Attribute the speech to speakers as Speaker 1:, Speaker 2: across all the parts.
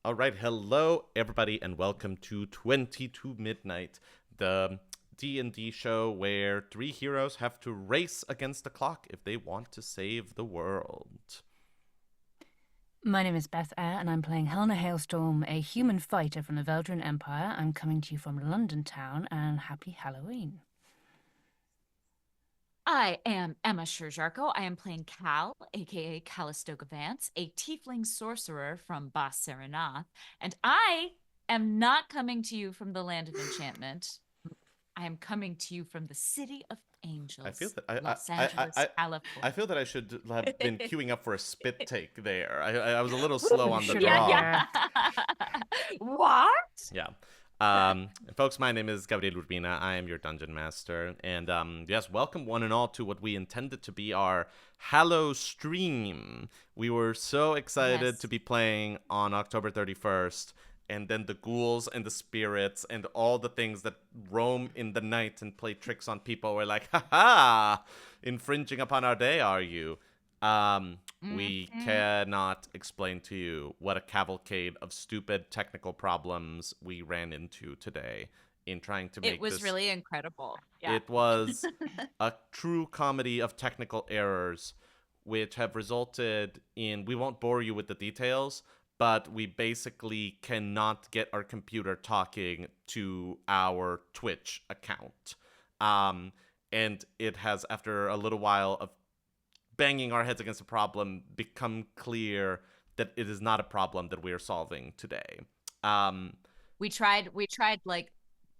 Speaker 1: All right, hello everybody, and welcome to 22 Midnight, the D&D show where three heroes have to race against the clock if they want to save the world.
Speaker 2: My name is Beth Eyre, and I'm playing Helena Hailstorm, a human fighter from the Veldrin Empire. I'm coming to you from London town, and happy Halloween.
Speaker 3: I am Emma Sherr-Ziarko. I am playing Cal, aka Calistoga Vance, a tiefling sorcerer from Bas Serenath, and I am not coming to you from the land of enchantment. I am coming to you from the city of
Speaker 1: I feel
Speaker 3: angels,
Speaker 1: that
Speaker 3: Los Angeles,
Speaker 1: I
Speaker 3: California.
Speaker 1: feel that I should have been queuing up for a spit take there. I was a little slow on the
Speaker 2: Should
Speaker 3: Yeah,
Speaker 1: draw.
Speaker 2: have,
Speaker 3: yeah. What?
Speaker 1: Yeah. Folks, my name is Gabriel Urbina. I am your dungeon master. And yes, welcome one and all to what we intended to be our Hallow stream. We were so excited
Speaker 3: Yes.
Speaker 1: to be playing on October 31st. And then the ghouls and the spirits and all the things that roam in the night and play tricks on people were like, ha ha, infringing upon our day, are you? We cannot explain to you what a cavalcade of stupid technical problems we ran into today in trying to
Speaker 3: It
Speaker 1: make
Speaker 3: was
Speaker 1: this.
Speaker 3: really incredible. Yeah.
Speaker 1: It was a true comedy of technical errors, which have resulted in. We won't bore you with the details, but we basically cannot get our computer talking to our Twitch account. Um, and it has, after a little while of banging our heads against a problem, become clear that it is not a problem that we are solving today. Um,
Speaker 3: We tried like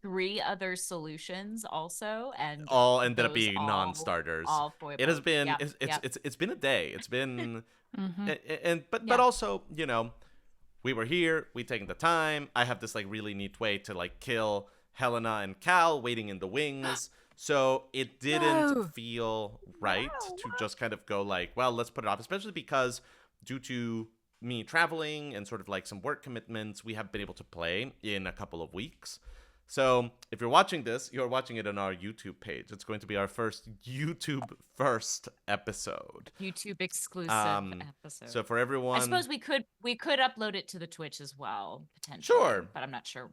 Speaker 3: three other solutions also, and
Speaker 1: all ended up
Speaker 3: those
Speaker 1: being
Speaker 3: all
Speaker 1: non-starters.
Speaker 3: all
Speaker 1: It has
Speaker 3: foibled.
Speaker 1: been
Speaker 3: Yep, yep.
Speaker 1: it's been a day. It's been
Speaker 2: Mhm.
Speaker 1: and but
Speaker 3: Yeah.
Speaker 1: also, we were here, we taken the time. I have this like really neat way to like kill Helena and Cal waiting in the wings. So it didn't
Speaker 2: No!
Speaker 1: feel right to just kind of go like, well, let's put it off, especially because due to me traveling and sort of like some work commitments, we have been able to play in a couple of weeks. So if you're watching this, you're watching it on our YouTube page. It's going to be our first YouTube first episode.
Speaker 3: YouTube exclusive
Speaker 1: Um,
Speaker 3: episode.
Speaker 1: so for
Speaker 3: I
Speaker 1: everyone,
Speaker 3: suppose we could upload it to the Twitch as well, potentially,
Speaker 1: sure.
Speaker 3: but I'm not sure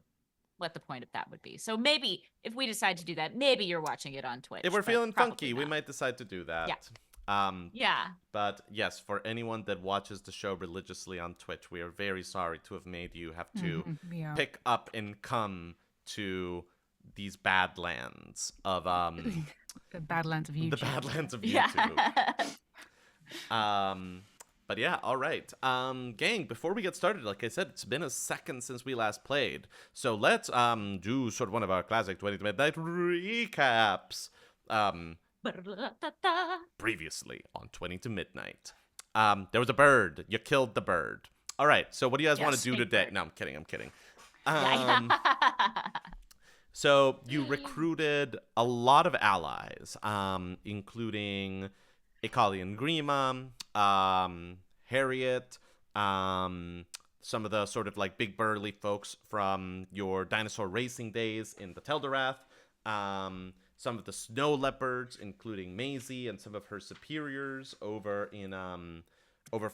Speaker 3: what the point of that would be. So maybe if we decide to do that, maybe you're watching it on Twitch.
Speaker 1: If we're
Speaker 3: but
Speaker 1: feeling
Speaker 3: probably
Speaker 1: funky, we
Speaker 3: not.
Speaker 1: might decide to do
Speaker 3: Yeah.
Speaker 1: that. Um,
Speaker 3: Yeah.
Speaker 1: but yes, for anyone that watches the show religiously on Twitch, we are very sorry to have made you have to
Speaker 2: Yeah.
Speaker 1: pick up and come to these badlands of
Speaker 2: The Badlands of YouTube.
Speaker 1: the badlands of
Speaker 3: Yeah.
Speaker 1: YouTube. But yeah, all right. Gang, before we get started, like I said, it's been a second since we last played. So let's do sort of one of our classic 20 Midnight recaps. Previously on 20 to Midnight. There was a bird. You killed the bird. All right, so what do you guys want to
Speaker 3: Yes,
Speaker 1: do
Speaker 3: fake
Speaker 1: today?
Speaker 3: bird.
Speaker 1: No, I'm kidding.
Speaker 3: Yeah.
Speaker 1: So you recruited a lot of allies, including Ekali Grima, Harriet, some of the sort of like big burly folks from your dinosaur racing days in the Teldorath, some of the snow leopards, including Maisie and some of her superiors over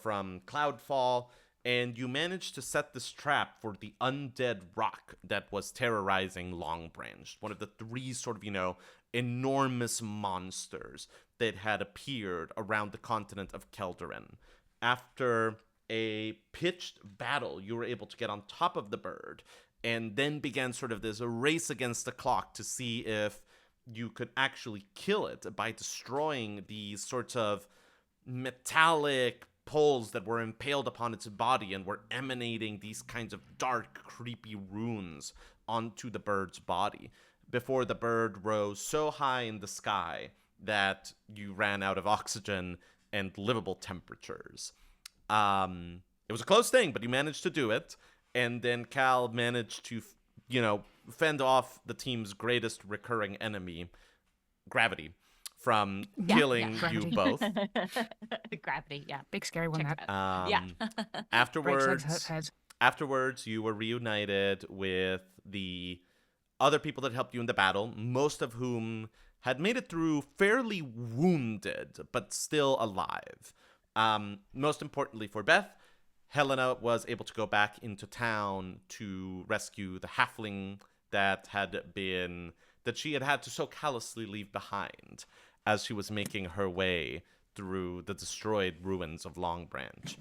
Speaker 1: from Cloudfall. And you managed to set this trap for the undead rock that was terrorizing Long Branch, one of the three sort of, enormous monsters that had appeared around the continent of Kelderin. After a pitched battle, you were able to get on top of the bird, and then began sort of this race against the clock to see if you could actually kill it by destroying these sorts of metallic poles that were impaled upon its body and were emanating these kinds of dark, creepy runes onto the bird's body before the bird rose so high in the sky that you ran out of oxygen and livable temperatures. It was a close thing, but you managed to do it. And then Cal managed to, fend off the team's greatest recurring enemy, gravity, from killing you
Speaker 2: Gravity.
Speaker 1: both.
Speaker 3: Gravity. Yeah.
Speaker 2: Big scary one,
Speaker 3: Check
Speaker 2: that.
Speaker 3: it out. Yeah.
Speaker 2: Breaks legs, hurts
Speaker 1: Afterwards,
Speaker 2: head.
Speaker 1: afterwards, you were reunited with the other people that helped you in the battle, most of whom had made it through fairly wounded, but still alive. Most importantly for Beth, Helena was able to go back into town to rescue the halfling that she had to so callously leave behind as she was making her way through the destroyed ruins of Long Branch.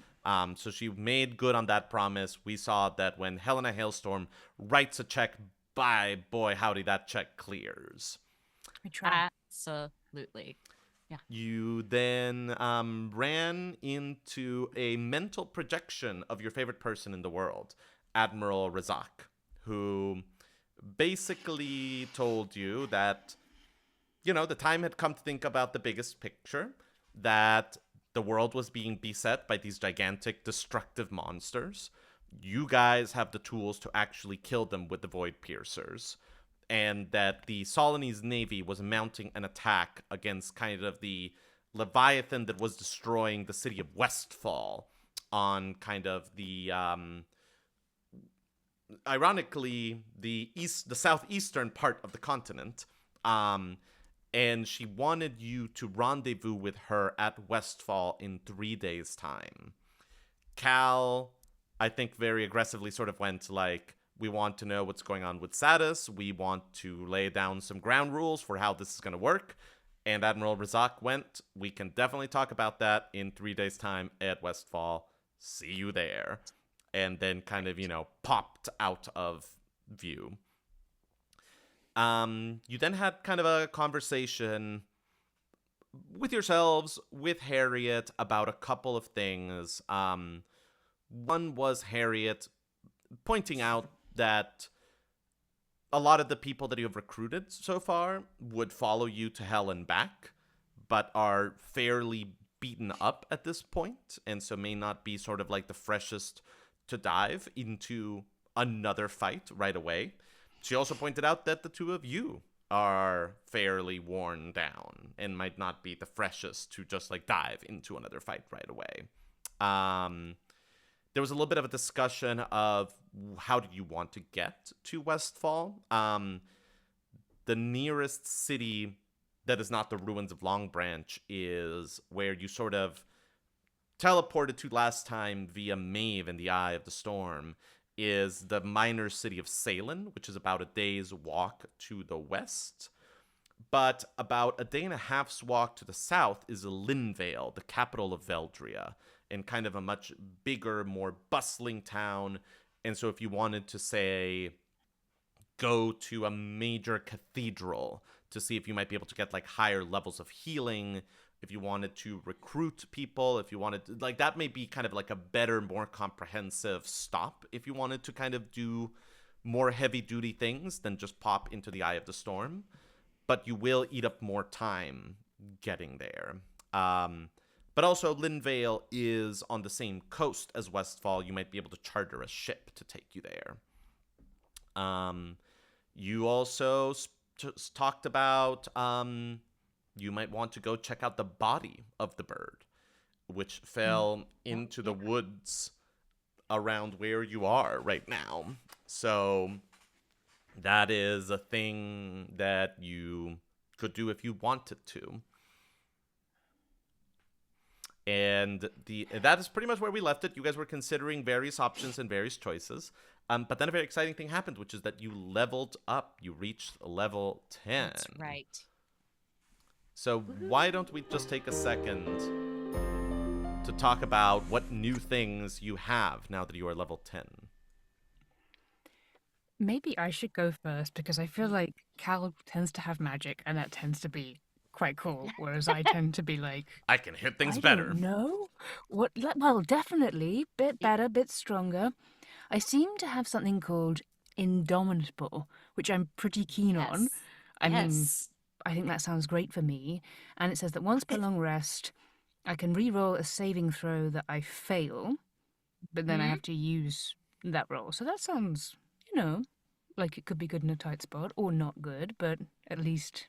Speaker 1: So she made good on that promise. We saw that when Helena Hailstorm writes a check, by boy, howdy, that check clears.
Speaker 2: We try.
Speaker 3: Absolutely. Yeah.
Speaker 1: You then ran into a mental projection of your favorite person in the world, Admiral Razak, who basically told you that, the time had come to think about the biggest picture, that the world was being beset by these gigantic destructive monsters. You guys have the tools to actually kill them with the Void Piercers, and that the Solinese navy was mounting an attack against kind of the Leviathan that was destroying the city of Westfall on kind of the ironically the southeastern part of the continent. And she wanted you to rendezvous with her at Westfall in 3 days' time. Cal, I think, very aggressively sort of went like, we want to know what's going on with Satus. We want to lay down some ground rules for how this is going to work. And Admiral Razak went, we can definitely talk about that in 3 days' time at Westfall. See you there. And then kind of, popped out of view. You then had kind of a conversation with yourselves, with Harriet, about a couple of things. One was Harriet pointing out that a lot of the people that you have recruited so far would follow you to hell and back, but are fairly beaten up at this point, and so may not be sort of like the freshest to dive into another fight right away. She also pointed out that the two of you are fairly worn down and might not be the freshest to just like dive into another fight right away. There was a little bit of a discussion of how do you want to get to Westfall. The nearest city that is not the ruins of Long Branch is where you sort of teleported to last time via Maeve in the Eye of the Storm, is the minor city of Salem, which is about a day's walk to the west. But about a day and a half's walk to the south is Linvale, the capital of Veldria, and kind of a much bigger, more bustling town. And so if you wanted to, say, go to a major cathedral to see if you might be able to get like higher levels of healing, if you wanted to recruit people, if you wanted to, like, that may be kind of like a better, more comprehensive stop if you wanted to kind of do more heavy duty things than just pop into the Eye of the Storm. But you will eat up more time getting there. But also, Linvale is on the same coast as Westfall. You might be able to charter a ship to take you there. You also talked about you might want to go check out the body of the bird, which fell into the woods around where you are right now. So that is a thing that you could do if you wanted to. And that is pretty much where we left it. You guys were considering various options and various choices. But then a very exciting thing happened, which is that you leveled up. You reached level 10.
Speaker 3: That's right.
Speaker 1: So why don't we just take a second to talk about what new things you have now that you are level 10?
Speaker 2: Maybe I should go first because I feel like Cal tends to have magic and that tends to be quite cool, whereas I tend to be like,
Speaker 1: I can hit things
Speaker 2: I
Speaker 1: better.
Speaker 2: don't know. Well, definitely. Bit better, bit stronger. I seem to have something called Indomitable, which I'm pretty keen on. I mean, I think that sounds great for me. And it says that once per long rest, I can re-roll a saving throw that I fail, but then I have to use that roll. So that sounds, like it could be good in a tight spot, or not good, but at least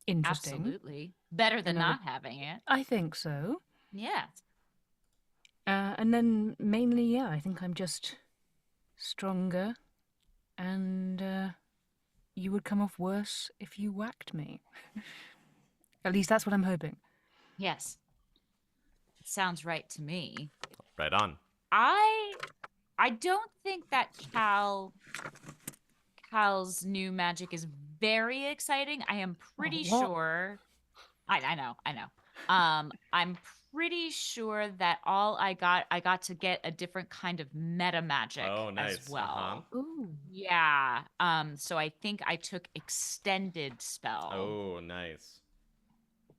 Speaker 2: interesting.
Speaker 3: Absolutely. Better than not having it.
Speaker 2: I think so.
Speaker 3: Yeah.
Speaker 2: And then mainly, I think I'm just stronger, and you would come off worse if you whacked me. At least that's what I'm hoping.
Speaker 3: Yes. Sounds right to me.
Speaker 1: Right on.
Speaker 3: I don't think that Cal's new magic is very exciting. I am pretty
Speaker 2: What?
Speaker 3: sure. I know. I'm pretty sure that I got to get a different kind of meta magic
Speaker 1: Oh,
Speaker 3: as
Speaker 1: nice. Uh-huh.
Speaker 3: well.
Speaker 2: Ooh.
Speaker 3: Yeah. So I think I took extended spell.
Speaker 1: Oh, nice.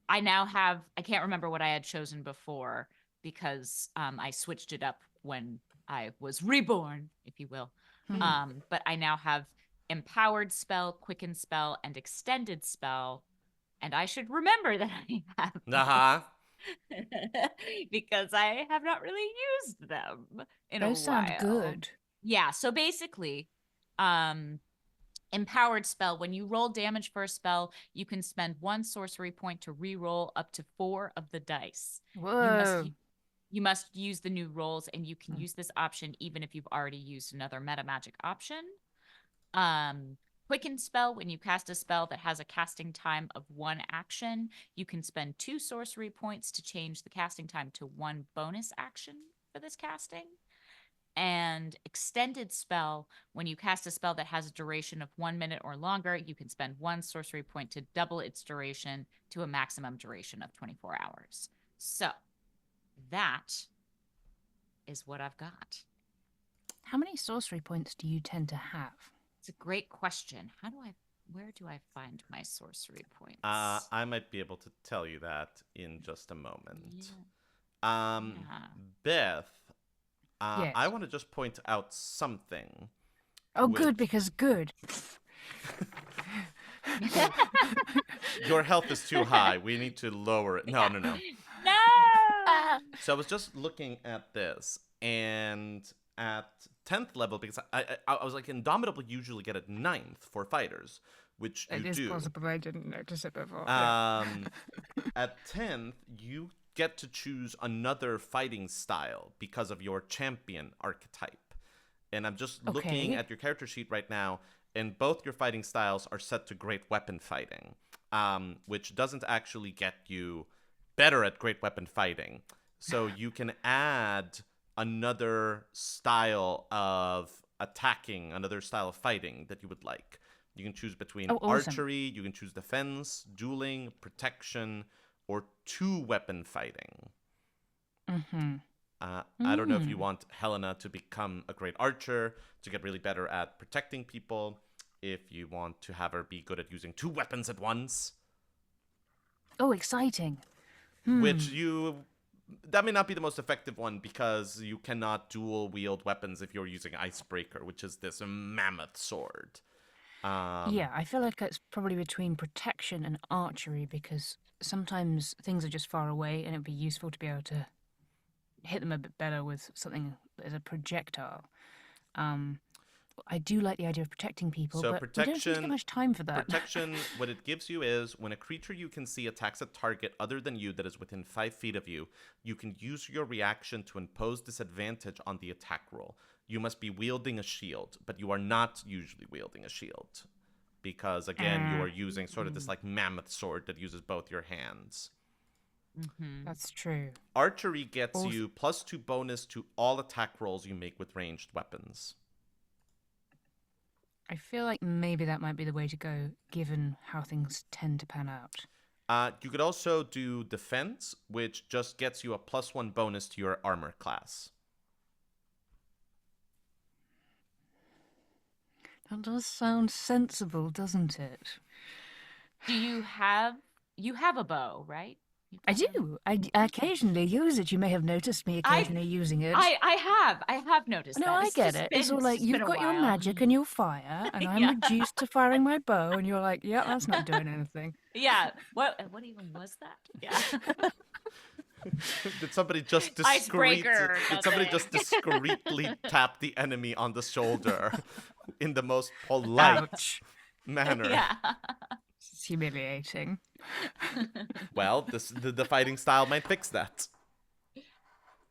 Speaker 3: I now have, I can't remember what I had chosen before because I switched it up when I was reborn, if you will.
Speaker 2: Hmm.
Speaker 3: But I now have empowered spell, quicken spell, and extended spell. And I should remember that I have
Speaker 1: Uh-huh.
Speaker 3: because I have not really used them in a
Speaker 2: Those sound
Speaker 3: while.
Speaker 2: good.
Speaker 3: Yeah, so basically, empowered spell, when you roll damage for a spell, you can spend 1 sorcery point to re-roll up to 4 of the dice.
Speaker 2: Whoa.
Speaker 3: You must use the new rolls, and you can use this option even if you've already used another meta magic option. Quicken spell, when you cast a spell that has a casting time of 1 action, you can spend 2 sorcery points to change the casting time to 1 bonus action for this casting. And extended spell, when you cast a spell that has a duration of 1 minute or longer, you can spend 1 sorcery point to double its duration to a maximum duration of 24 hours. So that is what I've got.
Speaker 2: How many sorcery points do you tend to have?
Speaker 3: It's a great question. Where do I find my sorcery points?
Speaker 1: I might be able to tell you that in just a moment.
Speaker 3: Yeah.
Speaker 1: Beth,
Speaker 2: Yes.
Speaker 1: I want to just point out something.
Speaker 2: Oh, good, because good.
Speaker 1: Your health is too high. We need to lower it. No.
Speaker 3: No!
Speaker 1: So I was just looking at this, and at 10th level, because I was like, Indomitable usually get at 9th for fighters, which you
Speaker 2: It is
Speaker 1: do.
Speaker 2: possible I didn't notice it before.
Speaker 1: At 10th, you get to choose another fighting style because of your champion archetype. And I'm just looking at your character sheet right now, and both your fighting styles are set to great weapon fighting, which doesn't actually get you better at great weapon fighting. So you can add another style of attacking, another style of fighting that you would like. You can choose between archery, you can choose defense, dueling, protection, or 2-weapon fighting. I don't know if you want Helena to become a great archer, to get really better at protecting people, if you want to have her be good at using 2 weapons at once.
Speaker 2: Oh, exciting.
Speaker 1: Which that may not be the most effective one because you cannot dual wield weapons if you're using Icebreaker, which is this mammoth sword.
Speaker 2: Yeah, I feel like it's probably between protection and archery because sometimes things are just far away and it'd be useful to be able to hit them a bit better with something as a projectile. I do like the idea of protecting people,
Speaker 1: So
Speaker 2: but we don't seem to get much time for that.
Speaker 1: Protection, what it gives you is when a creature you can see attacks a target other than you that is within 5 feet of you, you can use your reaction to impose disadvantage on the attack roll. You must be wielding a shield, but you are not usually wielding a shield. Because, again, you are using sort of this like mammoth sword that uses both your hands.
Speaker 2: That's true.
Speaker 1: Archery gets you +2 bonus to all attack rolls you make with ranged weapons.
Speaker 2: I feel like maybe that might be the way to go, given how things tend to pan out.
Speaker 1: You could also do defense, which just gets you a +1 bonus to your armor class.
Speaker 2: That does sound sensible, doesn't it?
Speaker 3: Do you have a bow, right?
Speaker 2: I do. I occasionally use it. You may have noticed me occasionally using it.
Speaker 3: I have noticed
Speaker 2: No,
Speaker 3: that.
Speaker 2: I get it. It's all like, you've got your magic and your fire, and I'm reduced to firing my bow, and you're like, yeah, that's not doing anything.
Speaker 3: Yeah. What even was that? Yeah.
Speaker 1: Did somebody just discreetly tap the enemy on the shoulder in the most polite manner?
Speaker 3: Yeah.
Speaker 2: It's humiliating.
Speaker 1: Well, the fighting style might fix that.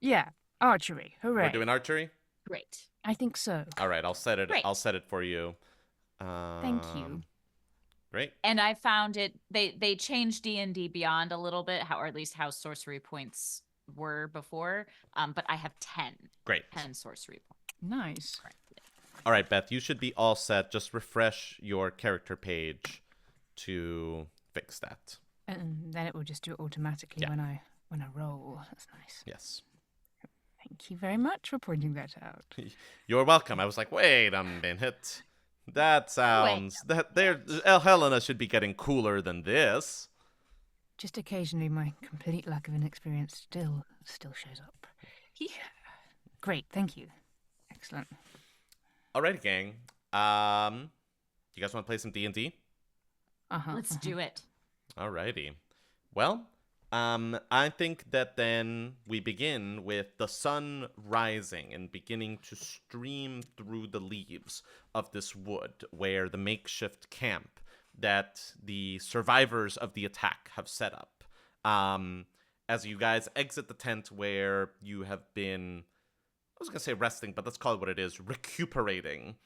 Speaker 2: Yeah, archery. Hooray.
Speaker 1: We're doing archery?
Speaker 3: Great.
Speaker 2: I think so.
Speaker 1: All right, I'll set it.
Speaker 3: Great.
Speaker 1: I'll set it for you.
Speaker 2: Thank you.
Speaker 1: Great.
Speaker 3: And I found it. They changed D&D Beyond a little bit, or at least how sorcery points were before, but I have 10.
Speaker 1: Great.
Speaker 3: 10 sorcery points.
Speaker 2: Nice.
Speaker 1: All right, Beth, you should be all set. Just refresh your character page to fix that.
Speaker 2: And then it will just do it automatically when I roll. That's nice.
Speaker 1: Yes.
Speaker 2: Thank you very much for pointing that out.
Speaker 1: You're welcome. I was like, wait a minute. That sounds Helena should be getting cooler than this.
Speaker 2: Just occasionally, my complete lack of inexperience still shows up. Yeah. Great, thank you. Excellent.
Speaker 1: Alrighty, gang. You guys want to play some D&D?
Speaker 3: Let's do it.
Speaker 1: Alrighty. Well, I think that then we begin with the sun rising and beginning to stream through the leaves of this wood where the makeshift camp that the survivors of the attack have set up. As you guys exit the tent where you have been, I was going to say resting, but let's call it what it is, recuperating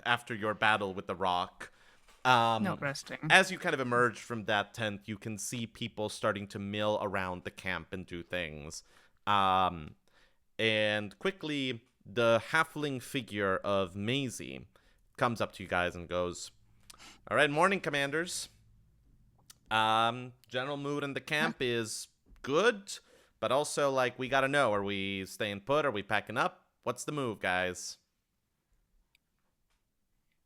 Speaker 1: after your battle with the rock.
Speaker 2: Not resting.
Speaker 1: As you kind of emerge from that tent, you can see people starting to mill around the camp and do things. And quickly, the halfling figure of Maisie comes up to you guys and goes, "All right, morning, commanders. General mood in the camp is good, but also, like, we gotta know, are we staying put? Are we packing up? What's the move, guys?"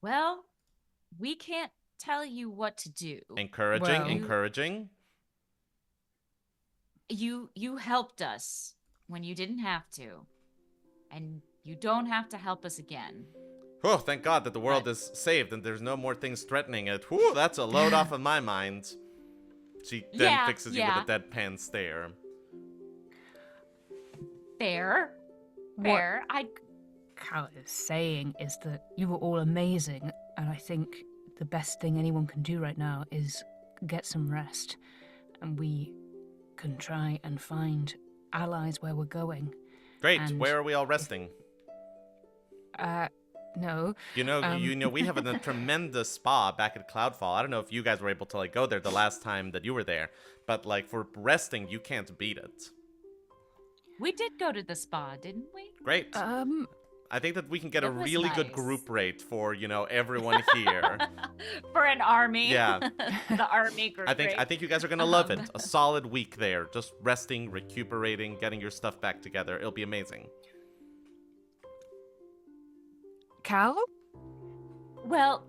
Speaker 3: Well, we can't tell you what to do.
Speaker 1: Encouraging.
Speaker 3: You helped us when you didn't have to. And you don't have to help us again.
Speaker 1: Oh, thank God that the world is saved and there's no more things threatening it. Whew, that's a load off of my mind. She then fixes you with a deadpan stare.
Speaker 3: Fair.
Speaker 2: What Cal is saying is that you were all amazing, and I think the best thing anyone can do right now is get some rest, and we can try and find allies where we're going.
Speaker 1: Great. Where are we all resting?
Speaker 2: No.
Speaker 1: You know, we have a tremendous spa back at Cloudfall. I don't know if you guys were able to, like, go there the last time that you were there, but, like, for resting, you can't beat it.
Speaker 3: We did go to the spa, didn't we?
Speaker 1: Great. I think that we can get a really good
Speaker 3: nice.
Speaker 1: group rate for, everyone here.
Speaker 3: For an army.
Speaker 1: Yeah.
Speaker 3: The army group
Speaker 1: I think you guys are going to love it. A solid week there, just resting, recuperating, getting your stuff back together. It'll be amazing.
Speaker 2: Cal?
Speaker 3: Well,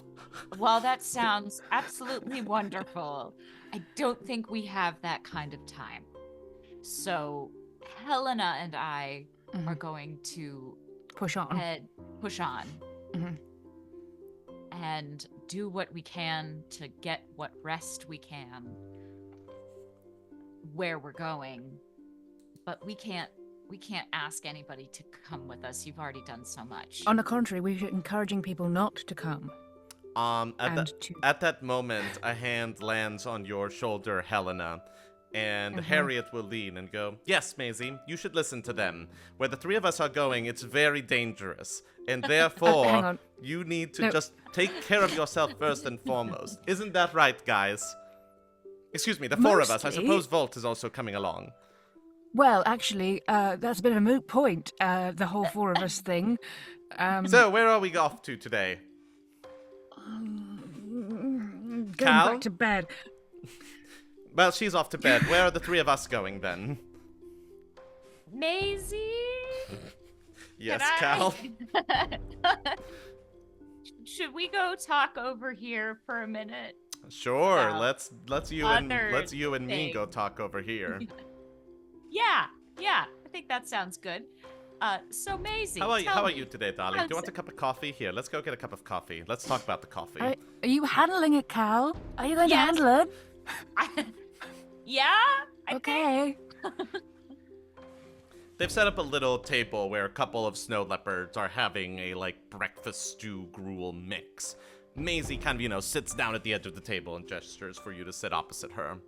Speaker 3: while that sounds absolutely wonderful, I don't think we have that kind of time. So Helena and I are going to
Speaker 2: push on
Speaker 3: and do what we can to get what rest we can where we're going. But we can't ask anybody to come with us. You've already done so much.
Speaker 2: On the contrary, we're encouraging people not to come.
Speaker 1: At that moment, a hand lands on your shoulder, Helena, and Harriet will lean and go, "Yes, Maisie, you should listen to them. Where the three of us are going, it's very dangerous, and therefore, you need to just take care of yourself first and foremost. Isn't that right, guys? Excuse me, the four of us. I suppose Volt is also coming along."
Speaker 2: Well, actually, that's a bit of a moot point, the whole four of us thing.
Speaker 1: So, where are we off to today?
Speaker 2: Going
Speaker 1: Cal?
Speaker 2: back to bed.
Speaker 1: Well, she's off to bed. Where are the three of us going, then?
Speaker 3: Maisie?
Speaker 1: Yes, Cal?
Speaker 3: Should we go talk over here for a minute?
Speaker 1: Sure. Let's you and me go talk over here.
Speaker 3: Yeah. I think that sounds good. So Maisie,
Speaker 1: how are you today, darling? Do you want a cup of coffee? Here, let's go get a cup of coffee. Let's talk about the coffee.
Speaker 2: Are you handling it, Cal? Are you going to handle it?
Speaker 3: Yeah.
Speaker 2: Okay.
Speaker 1: They've set up a little table where a couple of snow leopards are having a, like, breakfast stew gruel mix. Maisie kind of, sits down at the edge of the table and gestures for you to sit opposite her.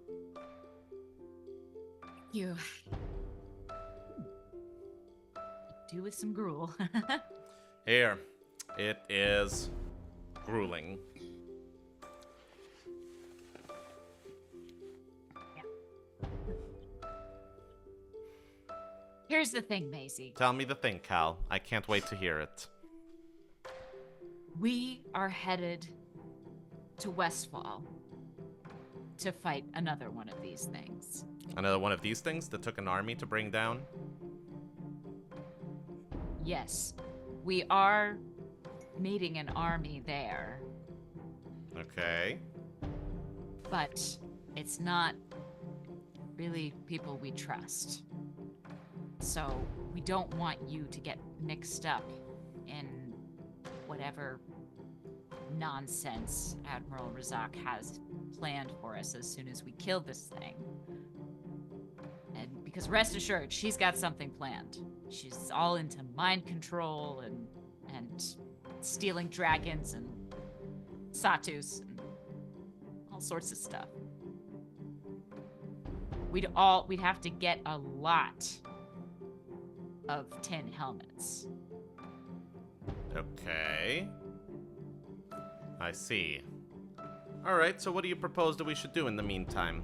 Speaker 3: You do with some gruel.
Speaker 1: Here, it is grueling.
Speaker 3: Here's the thing, Maisie.
Speaker 1: Tell me the thing, Cal. I can't wait to hear it.
Speaker 3: We are headed to Westfall to fight another one of these things.
Speaker 1: Another one of these things that took an army to bring down?
Speaker 3: Yes, we are meeting an army there.
Speaker 1: Okay.
Speaker 3: But it's not really people we trust. So we don't want you to get mixed up in whatever nonsense Admiral Razak has planned for us as soon as we kill this thing. And because rest assured, she's got something planned. She's all into mind control and stealing dragons and Satus and all sorts of stuff. We'd have to get a lot of tin helmets.
Speaker 1: Okay. I see. Alright, so what do you propose that we should do in the meantime?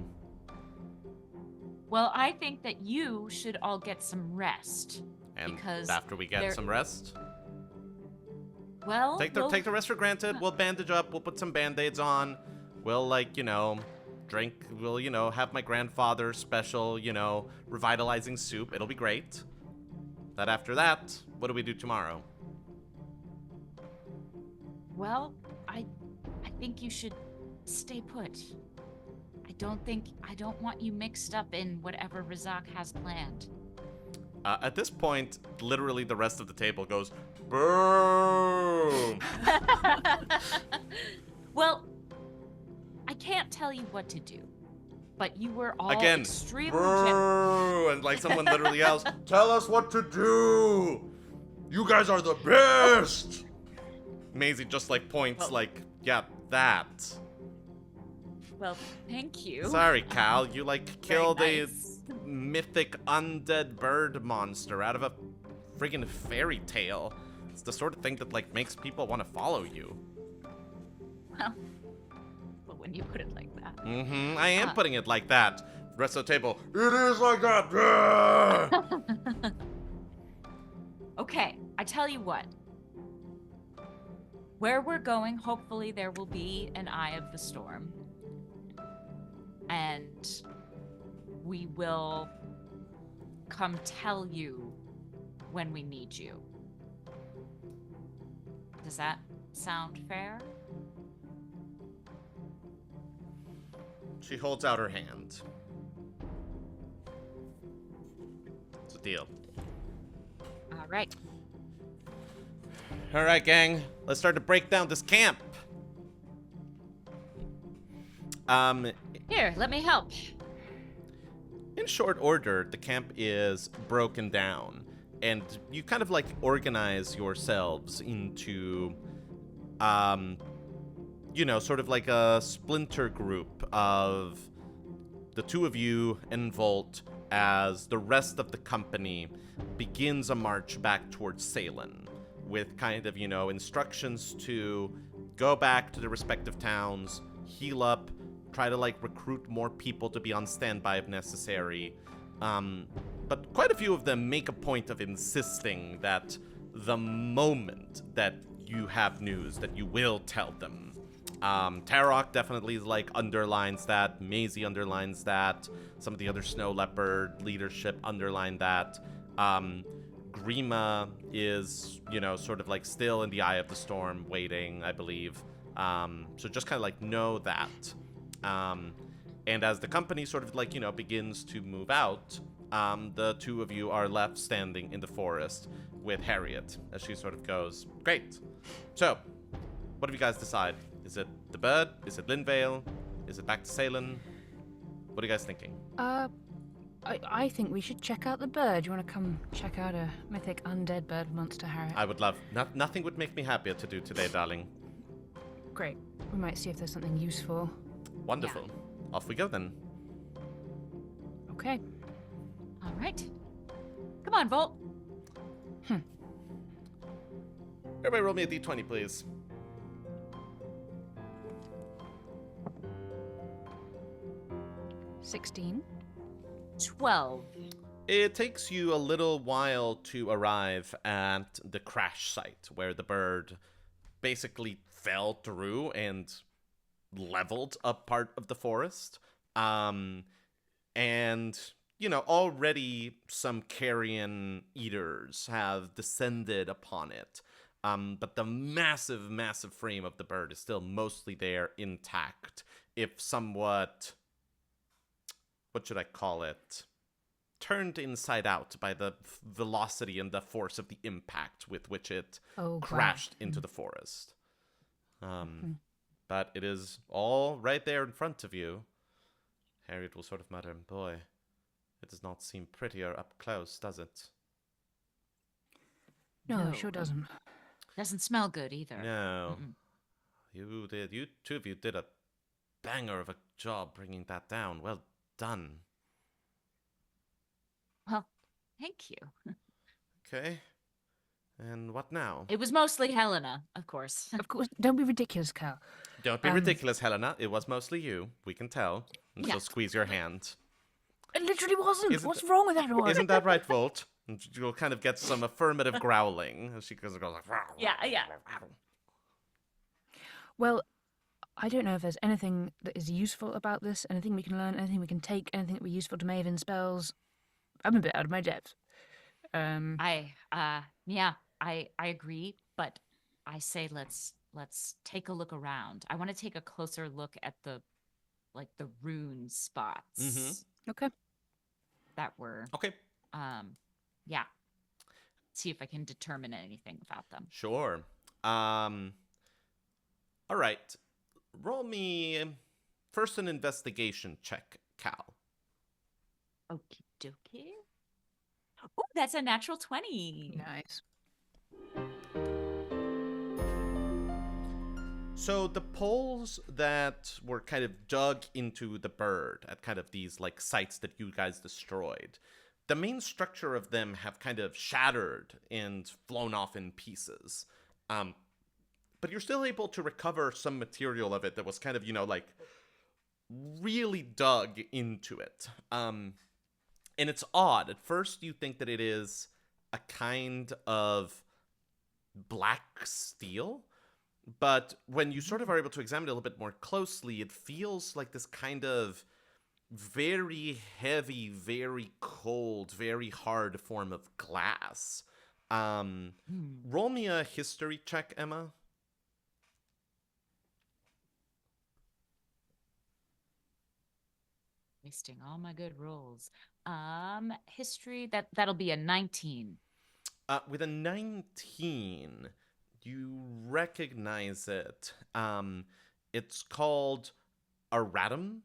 Speaker 3: Well, I think that you should all get some rest.
Speaker 1: And
Speaker 3: because
Speaker 1: after we get some rest?
Speaker 3: Well,
Speaker 1: Take the rest for granted. We'll bandage up. We'll put some band-aids on. We'll, drink. We'll, have my grandfather's special, revitalizing soup. It'll be great. But after that, what do we do tomorrow?
Speaker 3: Well, I think you should stay put. I don't want you mixed up in whatever Razak has planned.
Speaker 1: At this point, literally the rest of the table goes, boom!
Speaker 3: Well, I can't tell you what to do, but you were all
Speaker 1: Again,
Speaker 3: extremely
Speaker 1: boo! And someone literally yells, tell us what to do! You guys are the best! Maisie just points yeah, that.
Speaker 3: Well, thank you.
Speaker 1: Sorry, Cal. You killed
Speaker 3: nice.
Speaker 1: a mythic undead bird monster out of a friggin' fairy tale. It's the sort of thing that makes people want to follow you.
Speaker 3: Well, when you put it like that.
Speaker 1: Mm-hmm. I am putting it like that. The rest of the table, it is like that. Yeah!
Speaker 3: Okay, I tell you what. Where we're going, hopefully there will be an eye of the storm. And we will come tell you when we need you. Does that sound fair?
Speaker 1: She holds out her hand. It's a deal.
Speaker 3: All right.
Speaker 1: All right, gang. Let's start to break down this camp.
Speaker 3: Here, let me help.
Speaker 1: In short order, the camp is broken down, and you kind of organize yourselves into, sort of like a splinter group of the two of you and Volt as the rest of the company begins a march back towards Salem with kind of, instructions to go back to the respective towns, heal up, try to recruit more people to be on standby if necessary. But quite a few of them make a point of insisting that the moment that you have news, that you will tell them. Tarok definitely underlines that. Maisie underlines that. Some of the other Snow Leopard leadership underline that. Grima is, sort of still in the eye of the storm, waiting, I believe. So just kind of know that. And as the company sort of begins to move out, the two of you are left standing in the forest with Harriet as she sort of goes, great. So, what do you guys decide? Is it the bird? Is it Linvale? Is it back to Salem? What are you guys thinking?
Speaker 2: I think we should check out the bird. You want to come check out a mythic undead bird monster, Harriet?
Speaker 1: I would love. Nothing would make me happier to do today, darling.
Speaker 2: Great. We might see if there's something useful.
Speaker 1: Wonderful. Yeah. Off we go then.
Speaker 2: Okay.
Speaker 3: All right. Come on, Volt.
Speaker 1: Everybody roll me a d20, please.
Speaker 2: 16.
Speaker 3: 12.
Speaker 1: It takes you a little while to arrive at the crash site where the bird basically fell through and leveled a part of the forest. And, already some carrion eaters have descended upon it. But the massive, massive frame of the bird is still mostly there intact, if somewhat, what should I call it? Turned inside out by the velocity and the force of the impact with which it crashed into the forest. But it is all right there in front of you. Harriet will sort of mutter, "Boy, it does not seem prettier up close, does it?"
Speaker 2: No, it sure doesn't.
Speaker 3: Doesn't smell good either.
Speaker 1: No. You two of you did a banger of a job bringing that down. Well done.
Speaker 3: Well, thank you.
Speaker 1: Okay. And what now?
Speaker 3: It was mostly Helena, of course.
Speaker 2: Of course, don't be ridiculous, Cal.
Speaker 1: Don't be ridiculous, Helena. It was mostly you. We can tell. And she'll squeeze your hand.
Speaker 2: It literally wasn't. What's wrong with that one?
Speaker 1: Isn't that right, Volt? And you'll kind of get some affirmative growling as she goes like,
Speaker 3: Yeah.
Speaker 2: Well, I don't know if there's anything that is useful about this, anything we can learn, anything we can take, anything that would be useful to Maven spells. I'm a bit out of my depth.
Speaker 3: I agree, but I say let's take a look around. I want to take a closer look at the rune spots.
Speaker 1: Mm-hmm.
Speaker 2: Okay.
Speaker 3: That were
Speaker 1: okay.
Speaker 3: Yeah. See if I can determine anything about them.
Speaker 1: Sure. All right. Roll me first an investigation check, Cal.
Speaker 3: Okie dokie. Oh, that's a natural 20.
Speaker 2: Nice.
Speaker 1: So the poles that were kind of dug into the bird at kind of these like sites that you guys destroyed, the main structure of them have kind of shattered and flown off in pieces. But you're still able to recover some material of it that was kind of, like really dug into it. And it's odd. At first you think that it is a kind of black steel, but when you sort of are able to examine it a little bit more closely, it feels like this kind of very heavy, very cold, very hard form of glass. Roll me a history check, Emma.
Speaker 3: Wasting all my good rolls. History, that'll be a 19.
Speaker 1: With a 19, you recognize it. It's called a radum,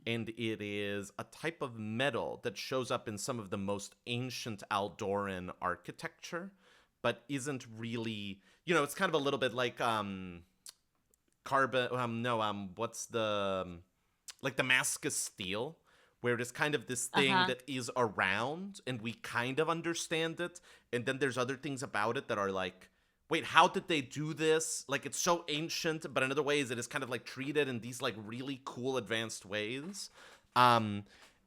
Speaker 1: and it is a type of metal that shows up in some of the most ancient Aldoran architecture, but isn't really, it's kind of a little bit like what's the like Damascus steel, where it is kind of this thing that is around and we kind of understand it, and then there's other things about it that are like, wait, how did they do this? Like, it's so ancient, but in other ways it is kind of like treated in these like really cool advanced ways. And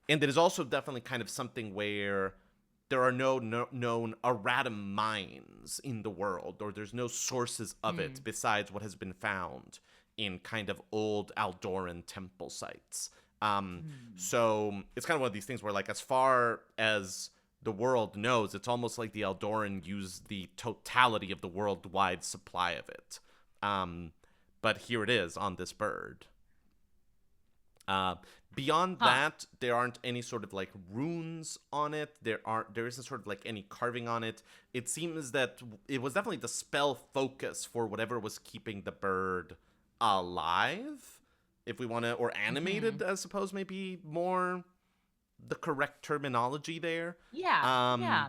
Speaker 1: it is also definitely kind of something where there are no known erratum mines in the world, or there's no sources of it besides what has been found in kind of old Aldoran temple sites. So it's kind of one of these things where, like, as far as the world knows, it's almost like the Aldoran used the totality of the worldwide supply of it. But here it is on this bird. Beyond that, there aren't any sort of like runes on it. There isn't sort of like any carving on it. It seems that it was definitely the spell focus for whatever was keeping the bird alive, if we want to, or animated, I suppose, maybe more the correct terminology there.
Speaker 3: Yeah.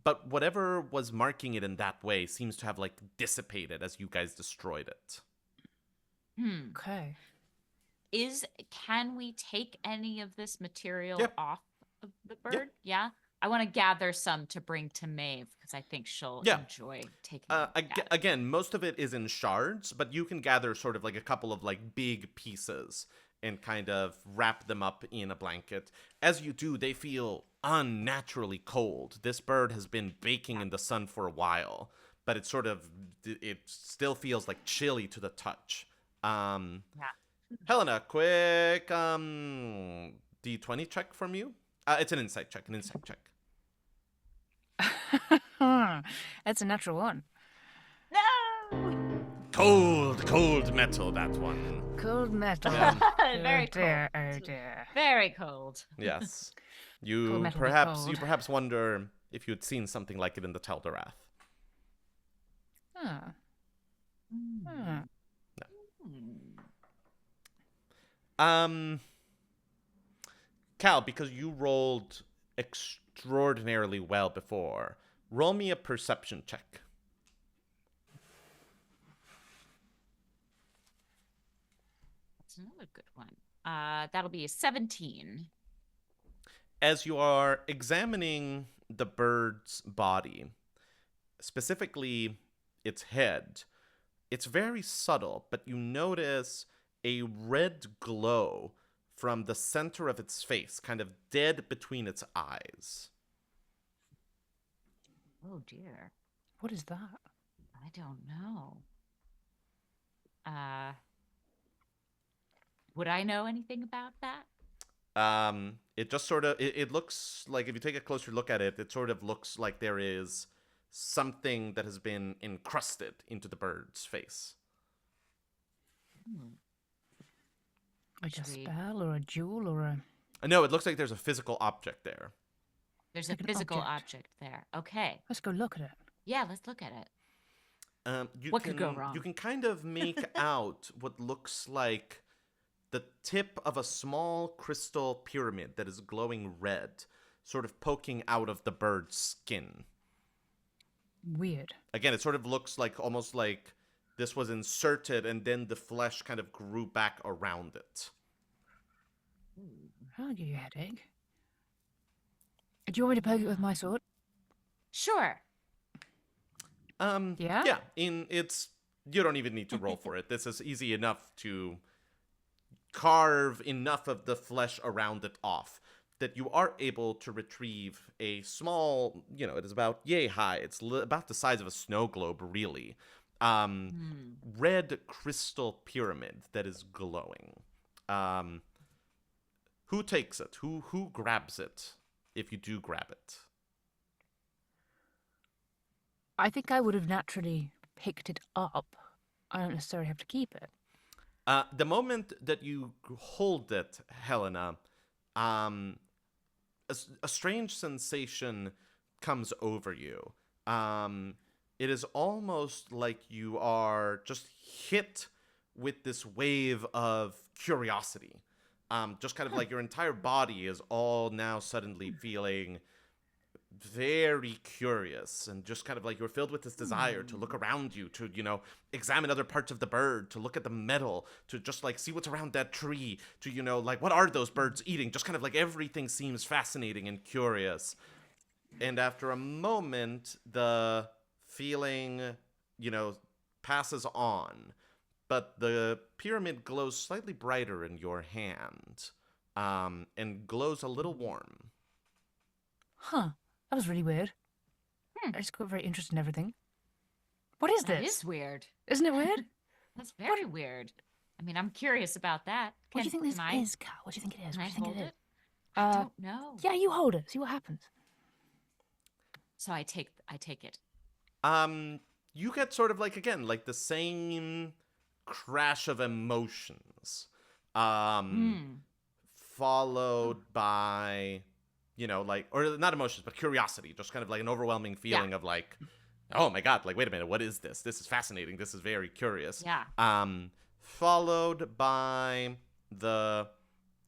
Speaker 1: But whatever was marking it in that way seems to have like dissipated as you guys destroyed it.
Speaker 2: Okay.
Speaker 3: Can we take any of this material off of the bird? Yeah. I want to gather some to bring to Maeve because I think she'll enjoy taking it.
Speaker 1: Again, most of it is in shards, but you can gather sort of like a couple of like big pieces and kind of wrap them up in a blanket. As you do, they feel unnaturally cold. This bird has been baking in the sun for a while, but it still feels like chilly to the touch. Helena, quick D20 check from you. It's an insight check.
Speaker 2: That's a natural one.
Speaker 3: No!
Speaker 1: Cold metal, that one.
Speaker 2: Cold metal.
Speaker 3: Very
Speaker 2: dear,
Speaker 3: cold.
Speaker 2: oh dear.
Speaker 3: Very cold.
Speaker 1: Yes.
Speaker 2: Cold
Speaker 1: You
Speaker 2: metal be
Speaker 1: perhaps
Speaker 2: cold.
Speaker 1: wonder if you'd seen something like it in the Tel'Dorath.
Speaker 2: Ah.
Speaker 3: Mm.
Speaker 1: Cal, because you rolled extraordinarily well before, roll me a perception check.
Speaker 3: That's another good one. That'll be a 17.
Speaker 1: As you are examining the bird's body, specifically its head, it's very subtle, but you notice a red glow from the center of its face, kind of dead between its eyes.
Speaker 3: Oh dear.
Speaker 2: What is that?
Speaker 3: I don't know. Would I know anything about that?
Speaker 1: It just sort of, it looks like, if you take a closer look at it, it sort of looks like there is something that has been encrusted into the bird's face.
Speaker 2: Like a spell or a jewel or a...
Speaker 1: No, it looks like there's a physical object there.
Speaker 3: There's
Speaker 2: Like
Speaker 3: a
Speaker 2: an
Speaker 3: physical
Speaker 2: object.
Speaker 3: object there. Okay.
Speaker 2: Let's go look at it.
Speaker 3: Yeah, let's look at it.
Speaker 1: What
Speaker 3: could go wrong?
Speaker 1: You can kind of make out what looks like the tip of a small crystal pyramid that is glowing red, sort of poking out of the bird's skin.
Speaker 2: Weird.
Speaker 1: Again, it sort of looks like almost like this was inserted and then the flesh kind of grew back around it.
Speaker 2: I'll give you a headache. Do you want me to poke it with my sword?
Speaker 3: Sure.
Speaker 2: Yeah?
Speaker 1: Yeah, you don't even need to roll for it. This is easy enough to carve enough of the flesh around it off that you are able to retrieve a small, it is about yay high. It's about the size of a snow globe, really. Red crystal pyramid that is glowing. Who takes it? Who grabs it if you do grab it?
Speaker 2: I think I would have naturally picked it up. I don't necessarily have to keep it.
Speaker 1: The moment that you hold it, Helena, a strange sensation comes over you. It is almost like you are just hit with this wave of curiosity. Just kind of like your entire body is all now suddenly feeling very curious, and just kind of like you're filled with this desire to look around you, to examine other parts of the bird, to look at the metal, to just like see what's around that tree, to like what are those birds eating. Just kind of like everything seems fascinating and curious. And after a moment, the feeling passes on, but the pyramid glows slightly brighter in your hand, and glows a little warm.
Speaker 2: Huh. That was really weird. I just got very interested in everything. What is this?
Speaker 3: That is weird.
Speaker 2: Isn't it weird?
Speaker 3: That's very weird. I mean, I'm curious about that.
Speaker 2: What do you think this is, Cal? What do you think it is?
Speaker 3: Can
Speaker 2: What
Speaker 3: I
Speaker 2: do you think
Speaker 3: hold
Speaker 2: it is?
Speaker 3: it? I don't know.
Speaker 2: Yeah, you hold it. See what happens.
Speaker 3: So I take it.
Speaker 1: You get sort of like, again, like the same crash of emotions, followed by, or not emotions, but curiosity, just kind of like an overwhelming feeling of like, oh my God, like, wait a minute, what is this? This is fascinating. This is very curious.
Speaker 3: Yeah.
Speaker 1: Followed by the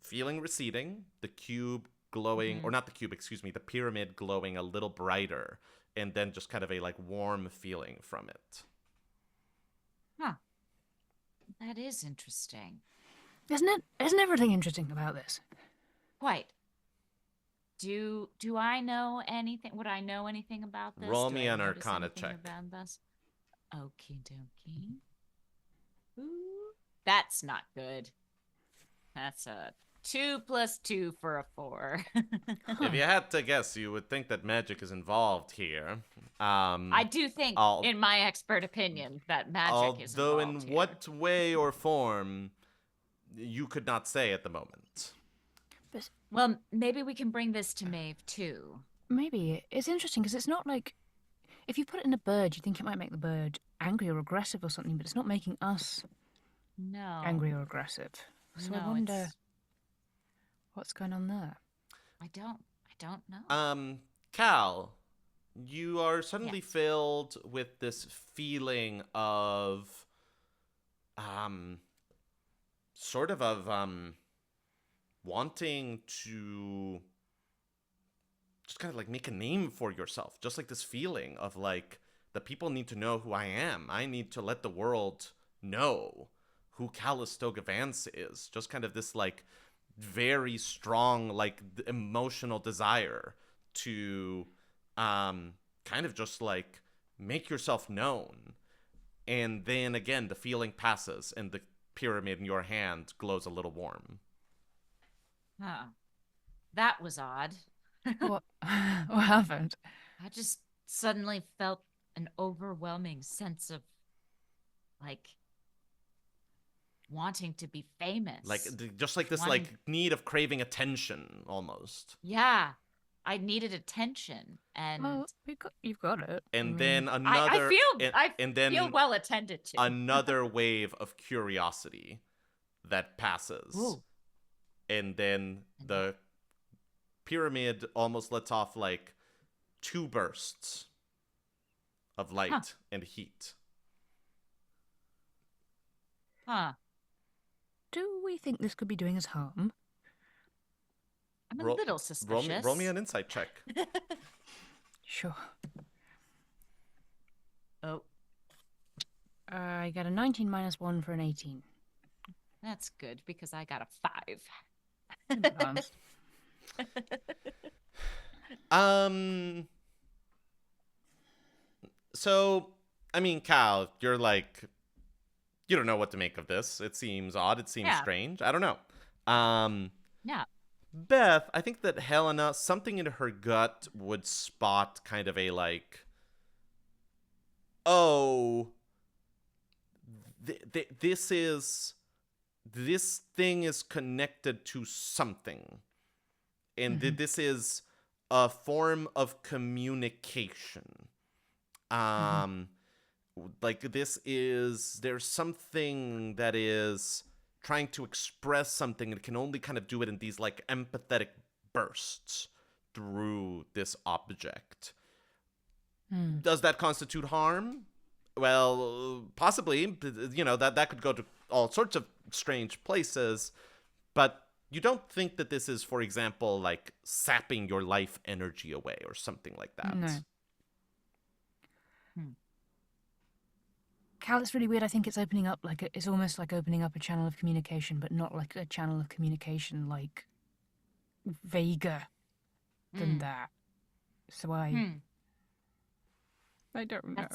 Speaker 1: feeling receding, the cube glowing, or not the cube, excuse me, the pyramid glowing a little brighter, and then just kind of a like warm feeling from it.
Speaker 3: Huh. That is interesting.
Speaker 2: Isn't it? Isn't everything interesting about this?
Speaker 3: Quite. Do I know anything? Would I know anything about this?
Speaker 1: Roll
Speaker 3: Do
Speaker 1: me
Speaker 3: I
Speaker 1: an
Speaker 3: notice
Speaker 1: Arcana
Speaker 3: anything
Speaker 1: check.
Speaker 3: about this? Okie dokie. Ooh, that's not good. That's a 2 + 2 for a 4.
Speaker 1: If you had to guess, you would think that magic is involved here.
Speaker 3: I do think, in my expert opinion, that magic is
Speaker 1: although
Speaker 3: involved
Speaker 1: in
Speaker 3: here.
Speaker 1: what way or form, you could not say at the moment.
Speaker 3: Well, maybe we can bring this to Maeve, too.
Speaker 2: Maybe. It's interesting because it's not like... If you put it in a bird, you'd think it might make the bird angry or aggressive or something, but it's not making us angry or aggressive. So I wonder what's going on there.
Speaker 3: I don't know.
Speaker 1: Cal, you are suddenly filled with this feeling of, wanting to just kind of like make a name for yourself. Just like this feeling of like, the people need to know who I am. I need to let the world know who Calistoga Vance is. Just kind of this like very strong like emotional desire to kind of just like make yourself known. And then again the feeling passes and the pyramid in your hand glows a little warm.
Speaker 3: Huh. That was odd.
Speaker 2: What happened?
Speaker 3: I just suddenly felt an overwhelming sense of like wanting to be famous.
Speaker 1: Like just like this like need of craving attention almost.
Speaker 3: Yeah. I needed attention, and
Speaker 2: well, you've got it.
Speaker 1: And then another
Speaker 3: I feel well attended to.
Speaker 1: Another wave of curiosity that passes.
Speaker 3: Ooh.
Speaker 1: And then the pyramid almost lets off like 2 bursts of light and heat.
Speaker 3: Huh.
Speaker 2: Do we think this could be doing us harm?
Speaker 3: I'm a little suspicious.
Speaker 1: Roll me an insight check.
Speaker 2: Sure.
Speaker 3: Oh.
Speaker 2: I got a 19 minus 1 for an 18.
Speaker 3: That's good, because I got a 5.
Speaker 1: So, I mean, Cal, you're like, you don't know what to make of this. It seems odd. It seems strange. I don't know.
Speaker 3: Yeah.
Speaker 1: Beth, I think that Helena, something in her gut would spot kind of a like, oh, this thing is connected to something. And this is a form of communication. Like there's something that is trying to express something, and it can only kind of do it in these like empathetic bursts through this object. Does that constitute harm? Well, possibly. You know, that could go to all sorts of strange places, but you don't think that this is, for example, like sapping your life energy away or something like that.
Speaker 2: No. Cal, it's really weird. I think it's opening up it's almost like opening up a channel of communication, but not like a channel of communication like vaguer than that. So I don't know.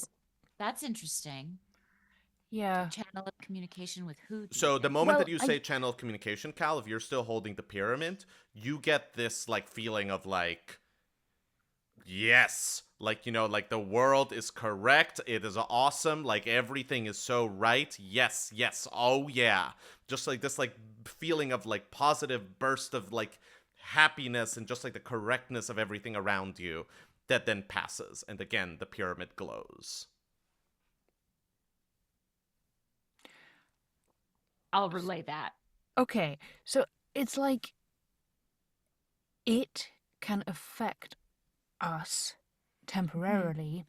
Speaker 3: That's interesting.
Speaker 2: Yeah.
Speaker 3: Channel of communication with who?
Speaker 1: So the moment that you say channel of communication, Cal, if you're still holding the pyramid, you get this like feeling of like, yes, like, you know, like the world is correct. It is awesome. Like everything is so right. Yes. Oh yeah. Just like this like feeling of like positive burst of like happiness and just like the correctness of everything around you that then passes. And again, the pyramid glows.
Speaker 3: I'll relay that.
Speaker 2: Okay, so it's like it can affect us temporarily,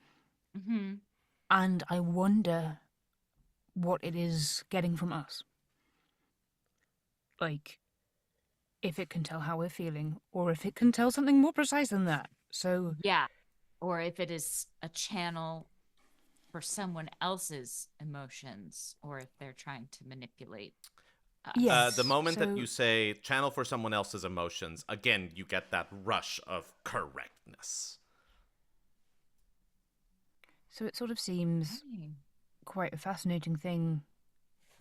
Speaker 2: and I wonder what it is getting from us. Like, if it can tell how we're feeling, or if it can tell something more precise than that. So
Speaker 3: yeah, or if it is a channel for someone else's emotions, or if they're trying to manipulate us.
Speaker 2: Yes.
Speaker 1: The moment that you say channel for someone else's emotions, again, you get that rush of correctness.
Speaker 2: So it sort of seems quite a fascinating thing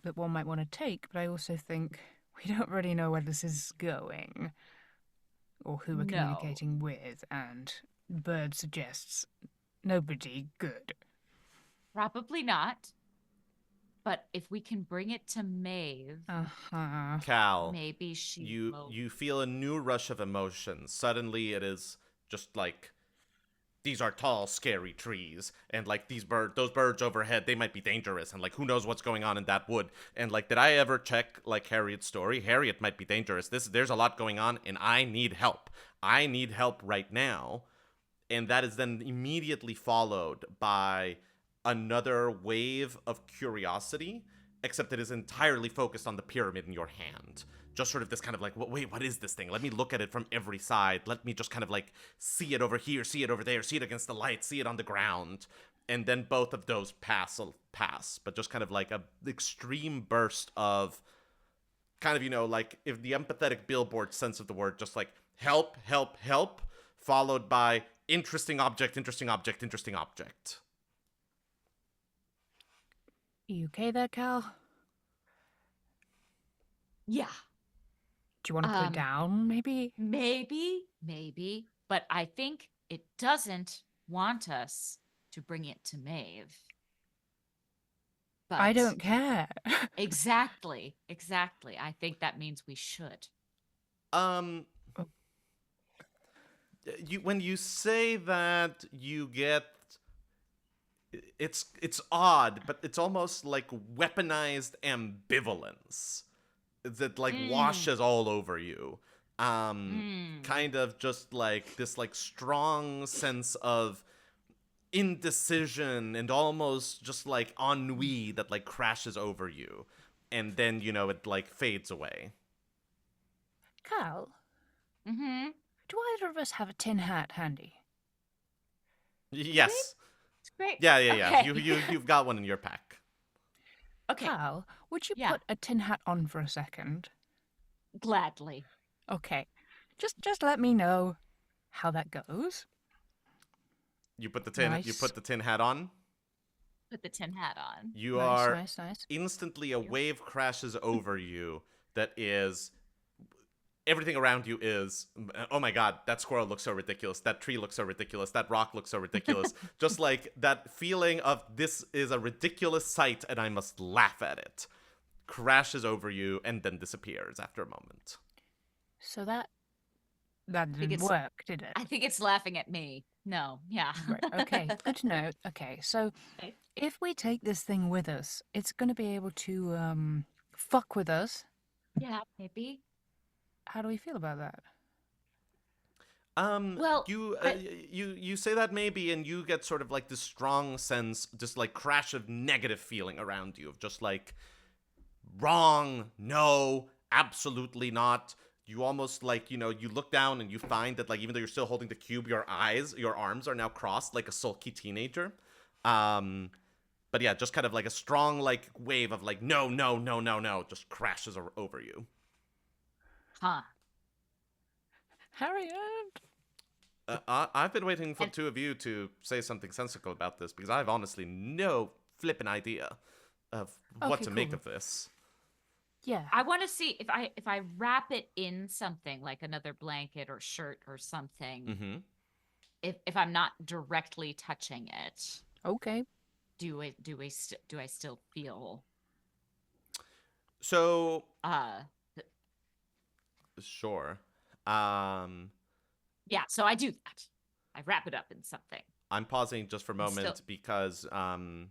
Speaker 2: that one might want to take, but I also think, We don't really know where this is going or who we're
Speaker 3: No.
Speaker 2: communicating with, and Bird suggests nobody good.
Speaker 3: Probably not. But if we can bring it to Maeve,
Speaker 1: Cal,
Speaker 3: maybe she
Speaker 1: you feel a new rush of emotions. Suddenly it is just like, these are tall, scary trees, and like those birds overhead, they might be dangerous, and like who knows what's going on in that wood. And like, did I ever check like Harriet's story? Harriet might be dangerous. There's a lot going on, and I need help. I need help right now. And that is then immediately followed by another wave of curiosity, except it is entirely focused on the pyramid in your hand. Just sort of this kind of like, wait, what is this thing? Let me look at it from every side. Let me just kind of like see it over here, see it over there, see it against the light, see it on the ground. And then both of those pass, but just kind of like a extreme burst of kind of, like if the empathetic billboard sense of the word, just like help, help, help, followed by interesting object, interesting object, interesting object.
Speaker 2: You okay there, Cal?
Speaker 3: Yeah.
Speaker 2: Do you want to put it down, maybe?
Speaker 3: Maybe. But I think it doesn't want us to bring it to Maeve. But
Speaker 2: I don't care.
Speaker 3: Exactly. I think that means we should.
Speaker 1: When you say that, you get, it's odd, but it's almost like weaponized ambivalence that like washes all over you. Kind of just like this like strong sense of indecision and almost just like ennui that like crashes over you, and then it like fades away.
Speaker 2: Cal? Do either of us have a tin hat handy?
Speaker 1: Yes.
Speaker 3: Great.
Speaker 1: Yeah.
Speaker 3: Okay.
Speaker 1: You've got one in your pack.
Speaker 3: Okay.
Speaker 2: Cal, would you put a tin hat on for a second?
Speaker 3: Gladly.
Speaker 2: Okay. Just let me know how that goes.
Speaker 1: You put the tin hat on.
Speaker 3: Put the tin hat on.
Speaker 1: You
Speaker 2: nice.
Speaker 1: instantly a wave crashes over you that is, everything around you is, oh my god, that squirrel looks so ridiculous, that tree looks so ridiculous, that rock looks so ridiculous. Just like that feeling of this is a ridiculous sight and I must laugh at it, crashes over you and then disappears after a moment.
Speaker 2: So that didn't work, did it?
Speaker 3: I think it's laughing at me. No, yeah.
Speaker 2: Right, okay, good to know. Okay, so if we take this thing with us, it's going to be able to fuck with us.
Speaker 3: Yeah, maybe.
Speaker 2: How do we feel about that?
Speaker 3: Well,
Speaker 1: you say that maybe, and you get sort of like this strong sense, just like crash of negative feeling around you, of just like, wrong, no, absolutely not. You almost like, you look down and you find that like, even though you're still holding the cube, your arms are now crossed like a sulky teenager. But yeah, just kind of like a strong like wave of like, no, just crashes over you.
Speaker 3: Huh.
Speaker 2: Harriet?
Speaker 1: I've been waiting for two of you to say something sensible about this, because I have honestly no flippin' idea of what to make of this.
Speaker 2: Yeah.
Speaker 3: I want to see if I wrap it in something like another blanket or shirt or something.
Speaker 1: Mm-hmm.
Speaker 3: If I'm not directly touching it.
Speaker 2: Okay.
Speaker 3: Do I still feel?
Speaker 1: So. Sure.
Speaker 3: Yeah, so I do that. I wrap it up in something.
Speaker 1: I'm pausing just for a moment because on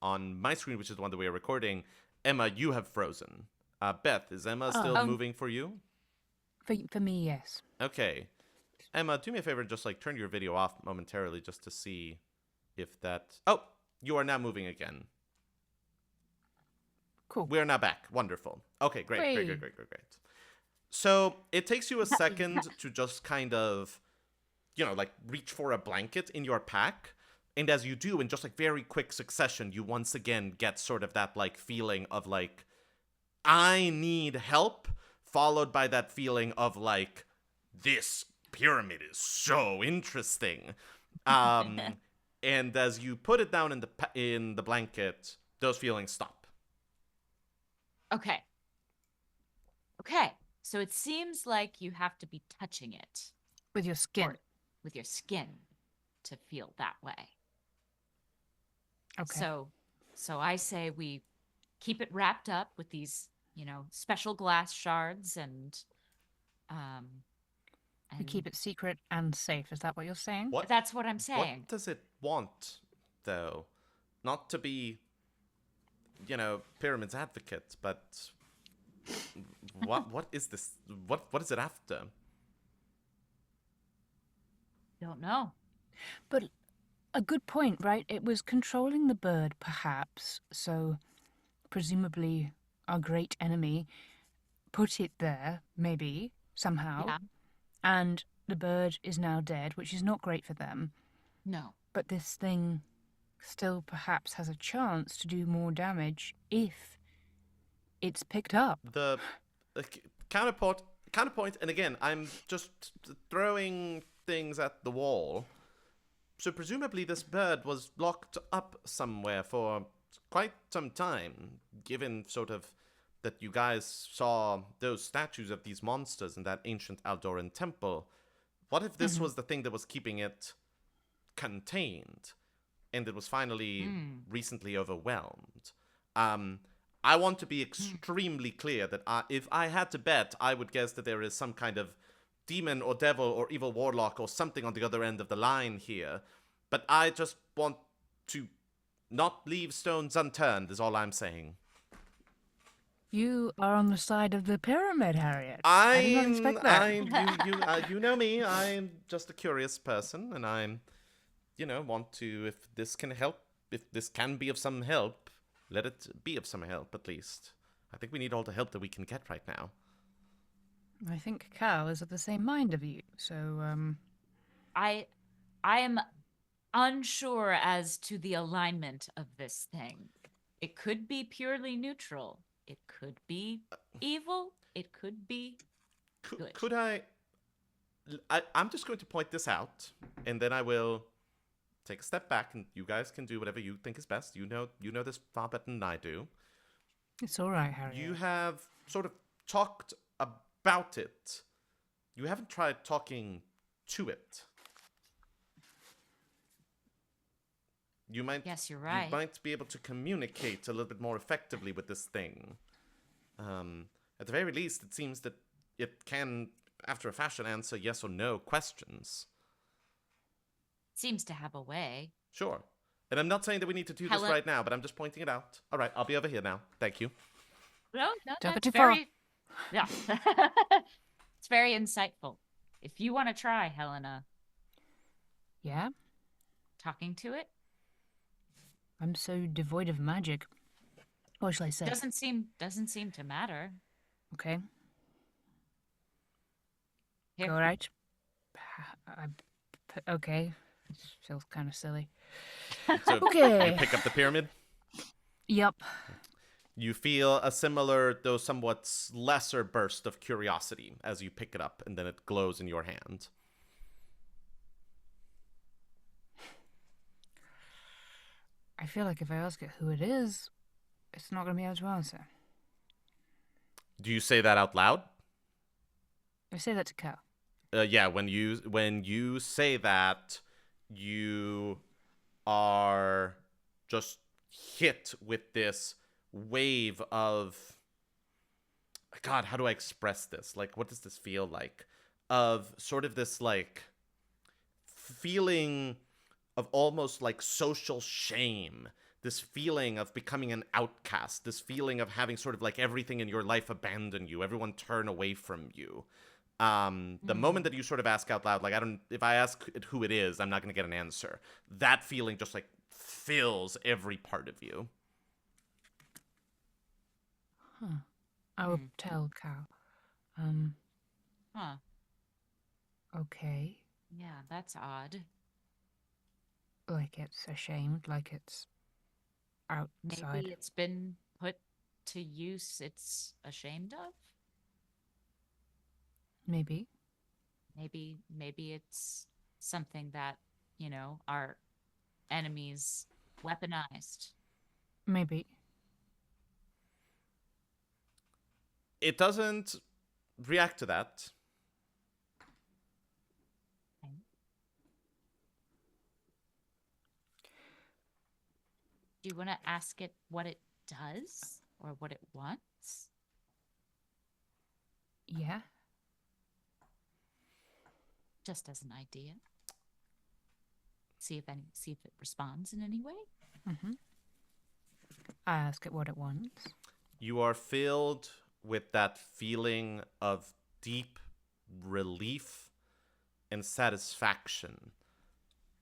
Speaker 1: my screen, which is the one that we are recording, Emma, you have frozen. Beth, is Emma still moving for you?
Speaker 2: For me, yes.
Speaker 1: Okay. Emma, do me a favor, just like turn your video off momentarily just to see if that... Oh, you are now moving again.
Speaker 2: Cool.
Speaker 1: We are now back. Wonderful. Okay, great. So it takes you a second to just kind of, like reach for a blanket in your pack. And as you do, in just like very quick succession, you once again get sort of that like feeling of like, I need help, followed by that feeling of like, this pyramid is so interesting. And as you put it down in the blanket, those feelings stop.
Speaker 3: Okay. So it seems like you have to be touching it
Speaker 2: With your skin.
Speaker 3: with your skin to feel that way.
Speaker 2: Okay.
Speaker 3: So I say we keep it wrapped up with these, special glass shards
Speaker 2: We keep it secret and safe. Is that what you're saying?
Speaker 3: That's what I'm saying.
Speaker 1: What does it want, though? Not to be, Pyramid's advocate, but what is this? What is it after?
Speaker 3: Don't know.
Speaker 2: But a good point, right? It was controlling the bird, perhaps. So, presumably, our great enemy put it there, maybe, somehow.
Speaker 3: Yeah.
Speaker 2: And the bird is now dead, which is not great for them.
Speaker 3: No.
Speaker 2: But this thing still perhaps has a chance to do more damage if it's picked up.
Speaker 1: The counterpoint, and again, I'm just throwing things at the wall. So presumably this bird was locked up somewhere for quite some time, given sort of that you guys saw those statues of these monsters in that ancient Aldoran temple. What if this was the thing that was keeping it contained, and it was finally recently overwhelmed? I want to be extremely clear that if I had to bet, I would guess that there is some kind of demon or devil or evil warlock or something on the other end of the line here. But I just want to not leave stones unturned, is all I'm saying.
Speaker 2: You are on the side of the pyramid, Harriet. I did not expect that.
Speaker 1: You know me. I'm just a curious person, and I'm, want to, if this can help, if this can be of some help, let it be of some help, at least. I think we need all the help that we can get right now.
Speaker 2: I think Cal is of the same mind of you, so,
Speaker 3: I am unsure as to the alignment of this thing. It could be purely neutral. It could be evil. It could be good.
Speaker 1: Could I'm just going to point this out, and then I will take a step back, and you guys can do whatever you think is best. You know this far better than I do.
Speaker 2: it's all right, Harriet.
Speaker 1: You have sort of talked about it. You haven't tried talking to it.
Speaker 3: Yes, you're right.
Speaker 1: You might be able to communicate a little bit more effectively with this thing. At the very least, it seems that it can, after a fashion, answer yes or no questions.
Speaker 3: Seems to have a way.
Speaker 1: Sure. And I'm not saying that we need to do this right now, but I'm just pointing it out. All right, I'll be over here now. Thank you.
Speaker 3: No,
Speaker 2: Don't
Speaker 3: that's
Speaker 2: go too far.
Speaker 3: Yeah. It's very insightful. If you want to try, Helena,
Speaker 2: Yeah?
Speaker 3: talking to it,
Speaker 2: I'm so devoid of magic. What shall I say?
Speaker 3: doesn't seem to matter.
Speaker 2: Okay.
Speaker 3: Here.
Speaker 2: All right. Okay. Feels kind of silly.
Speaker 1: So
Speaker 2: Okay.
Speaker 1: you pick up the pyramid.
Speaker 2: Yep.
Speaker 1: You feel a similar, though somewhat lesser burst of curiosity as you pick it up, and then it glows in your hand.
Speaker 2: I feel like if I ask it who it is, it's not going to be able to answer.
Speaker 1: Do you say that out loud?
Speaker 2: I say that to Cal.
Speaker 1: Yeah, when you say that, you are just hit with this wave of, God, how do I express this? Like, what does this feel like? Of sort of this, like, feeling of almost like social shame, this feeling of becoming an outcast, this feeling of having sort of like everything in your life abandon you, everyone turn away from you. The moment that you sort of ask out loud, like, if I ask it who it is, I'm not going to get an answer. That feeling just like fills every part of you.
Speaker 2: Huh. I will tell Cal.
Speaker 3: Huh.
Speaker 2: Okay.
Speaker 3: Yeah, that's odd.
Speaker 2: Like it's ashamed, like it's outside.
Speaker 3: Maybe it's been put to use it's ashamed of?
Speaker 2: Maybe.
Speaker 3: Maybe it's something that, our enemies weaponized.
Speaker 2: Maybe.
Speaker 1: It doesn't react to that.
Speaker 3: Okay. Do you want to ask it what it does or what it wants?
Speaker 2: Yeah.
Speaker 3: Just as an idea. See if it responds in any way.
Speaker 2: Mm-hmm. I ask it what it wants.
Speaker 1: You are filled with that feeling of deep relief and satisfaction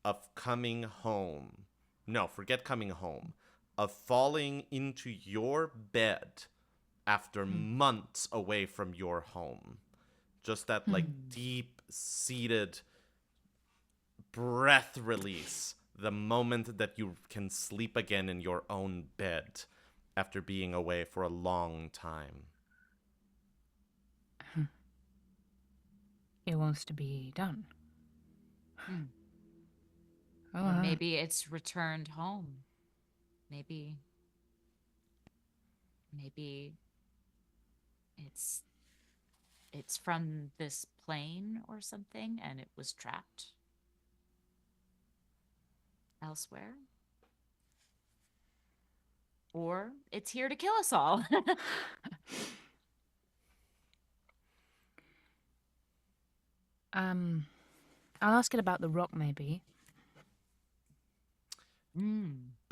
Speaker 1: of coming home. No, forget coming home. Of falling into your bed after months away from your home. Just that, like, deep-seated breath release. The moment that you can sleep again in your own bed after being away for a long time.
Speaker 2: It wants to be done.
Speaker 3: Or maybe it's returned home. Maybe it's from this plane or something and it was trapped elsewhere. Or it's here to kill us all.
Speaker 2: I'll ask it about the rock, maybe.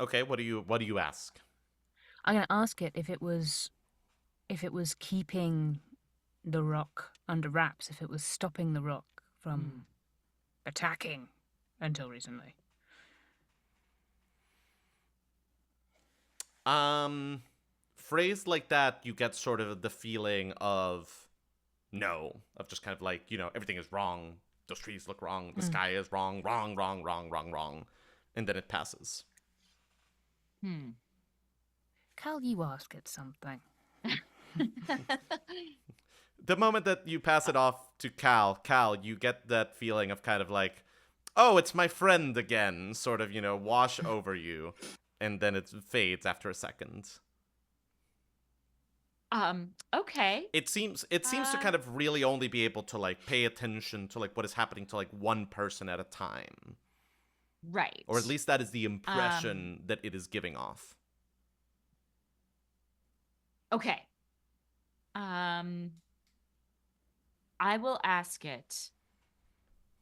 Speaker 1: Okay, what do you ask?
Speaker 2: I'm gonna ask it if it was keeping the rock under wraps, if it was stopping the rock from attacking until recently.
Speaker 1: Phrased like that, you get sort of the feeling of no, of just kind of like, everything is wrong. Those trees look wrong. The sky is wrong. And then it passes.
Speaker 2: Cal, you ask it something.
Speaker 1: The moment that you pass it off to Cal, you get that feeling of kind of like, oh, it's my friend again, sort of, wash over you. And then it fades after a second.
Speaker 3: Okay.
Speaker 1: It seems to kind of really only be able to, like, pay attention to, like, what is happening to, like, one person at a time.
Speaker 3: Right.
Speaker 1: Or at least that is the impression that it is giving off.
Speaker 3: Okay. I will ask it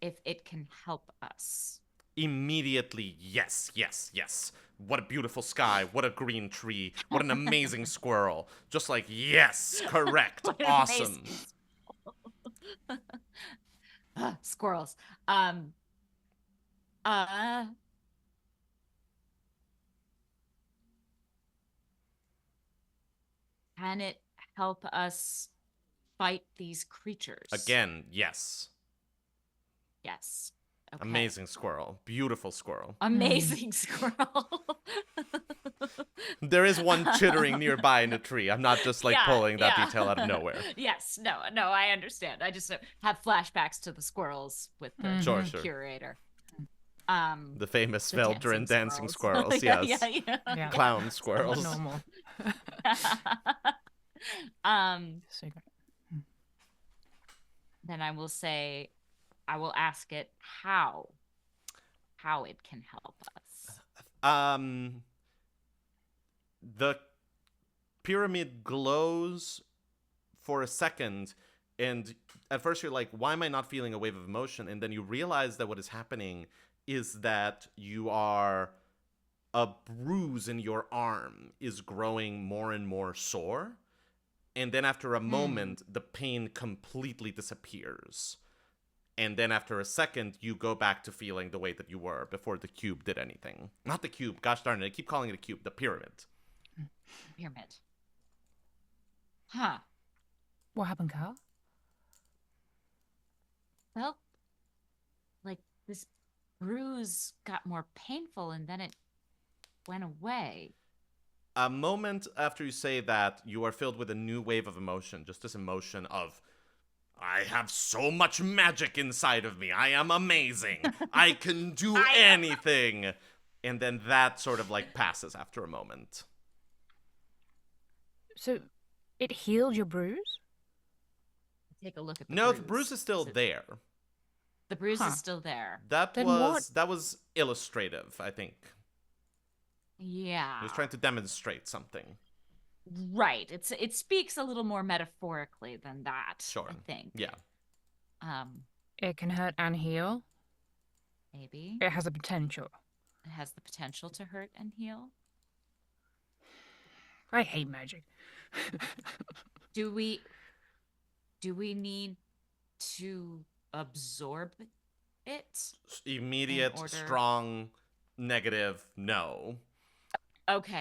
Speaker 3: if it can help us.
Speaker 1: Immediately, yes. What a beautiful sky. What a green tree. What an amazing squirrel. Just like, yes, correct. Awesome.
Speaker 3: Squirrels. Can it help us fight these creatures?
Speaker 1: Again, yes.
Speaker 3: Yes. Okay.
Speaker 1: Amazing squirrel. Beautiful squirrel.
Speaker 3: Amazing squirrel.
Speaker 1: There is one chittering nearby in a tree. I'm not just, like, pulling that detail out of nowhere.
Speaker 3: Yes. No, I understand. I just have flashbacks to the squirrels with the
Speaker 1: Sure.
Speaker 3: curator.
Speaker 1: The famous Veldrin dancing squirrels, yes.
Speaker 3: Yeah.
Speaker 1: Clown squirrels.
Speaker 2: Normal. Secret.
Speaker 3: Then I will ask it how it can help us.
Speaker 1: The pyramid glows for a second, and at first you're like, why am I not feeling a wave of emotion? And then you realize that what is happening is that a bruise in your arm is growing more and more sore. And then after a moment, the pain completely disappears. And then after a second, you go back to feeling the way that you were before the cube did anything. Not the cube, gosh darn it, I keep calling it a cube, the pyramid.
Speaker 3: Pyramid. Huh.
Speaker 2: What happened, Cal?
Speaker 3: Well, like, this bruise got more painful and then it went away.
Speaker 1: A moment after you say that, you are filled with a new wave of emotion. Just this emotion of, I have so much magic inside of me. I am amazing. I can do anything. And then that sort of, like, passes after a moment.
Speaker 2: So, it healed your bruise?
Speaker 3: take a look at the
Speaker 1: No,
Speaker 3: bruise.
Speaker 1: the bruise is still there.
Speaker 3: The bruise is still there.
Speaker 1: That was illustrative, I think.
Speaker 3: Yeah.
Speaker 1: He was trying to demonstrate something.
Speaker 3: Right. It speaks a little more metaphorically than that.
Speaker 1: Sure.
Speaker 3: I think.
Speaker 1: Yeah.
Speaker 2: It can hurt and heal.
Speaker 3: Maybe.
Speaker 2: It has a potential.
Speaker 3: It has the potential to hurt and heal.
Speaker 2: I hate magic.
Speaker 3: Do we need to absorb it?
Speaker 1: Immediate, strong, negative, no.
Speaker 3: Okay.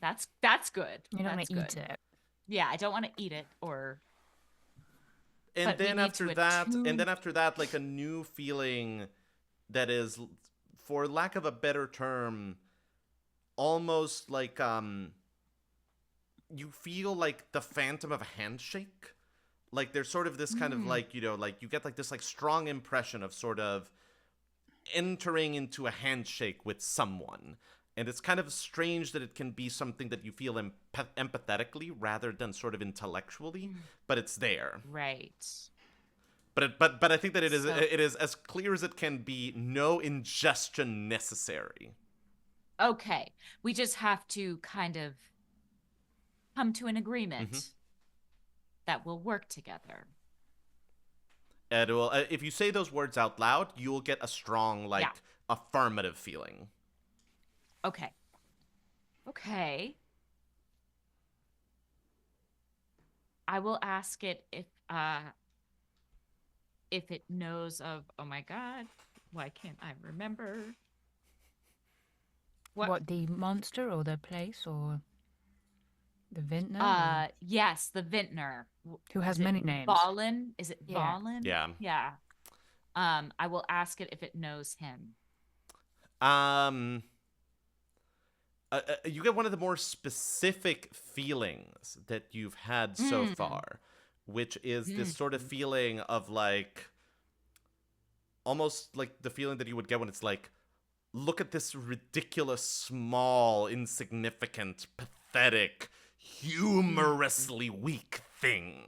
Speaker 3: That's good.
Speaker 2: You don't want to eat it.
Speaker 3: Yeah, I don't want to eat it or.
Speaker 1: And then after that, like a new feeling that is, for lack of a better term, almost like you feel like the phantom of a handshake. Like there's sort of this kind of like, you know, like you get like this like strong impression of sort of entering into a handshake with someone. And it's kind of strange that it can be something that you feel empathetically rather than sort of intellectually, but it's there.
Speaker 3: Right.
Speaker 1: But I think that it is as clear as it can be. No ingestion necessary.
Speaker 3: Okay, we just have to kind of come to an agreement that will work together.
Speaker 1: And it will, if you say those words out loud, you will get a strong affirmative feeling.
Speaker 3: Okay. I will ask it if it knows of. Oh my God, why can't I remember?
Speaker 2: What, the monster or the place or the vintner?
Speaker 3: Yes, the vintner.
Speaker 2: Who has many names.
Speaker 3: Ballin? Is it
Speaker 2: Yeah.
Speaker 3: Ballin?
Speaker 1: Yeah.
Speaker 3: Yeah. I will ask it if it knows him.
Speaker 1: You get one of the more specific feelings that you've had so far, which is this sort of feeling of like, almost like the feeling that you would get when it's like, look at this ridiculous, small, insignificant, pathetic, humorously weak thing.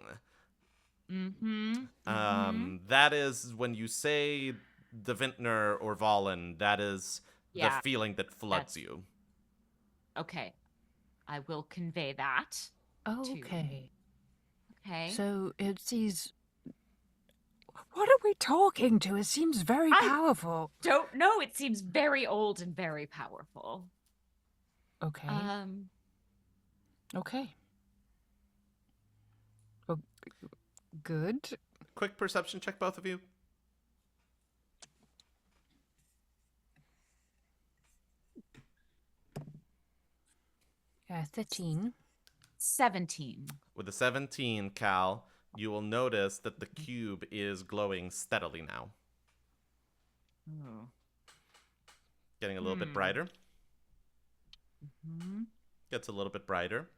Speaker 1: That is when you say the vintner or Valen, that is the feeling that floods you.
Speaker 3: Okay. I will convey that.
Speaker 2: Oh, okay.
Speaker 3: Okay.
Speaker 2: So it sees. What are we talking to? It seems very powerful.
Speaker 3: Don't know. It seems very old and very powerful.
Speaker 2: Okay. Okay. Oh, good.
Speaker 1: Quick perception check, both of you.
Speaker 2: 13.
Speaker 3: 17.
Speaker 1: With a 17, Cal, you will notice that the cube is glowing steadily now.
Speaker 3: Oh.
Speaker 1: Getting a little bit brighter. Gets a little bit brighter.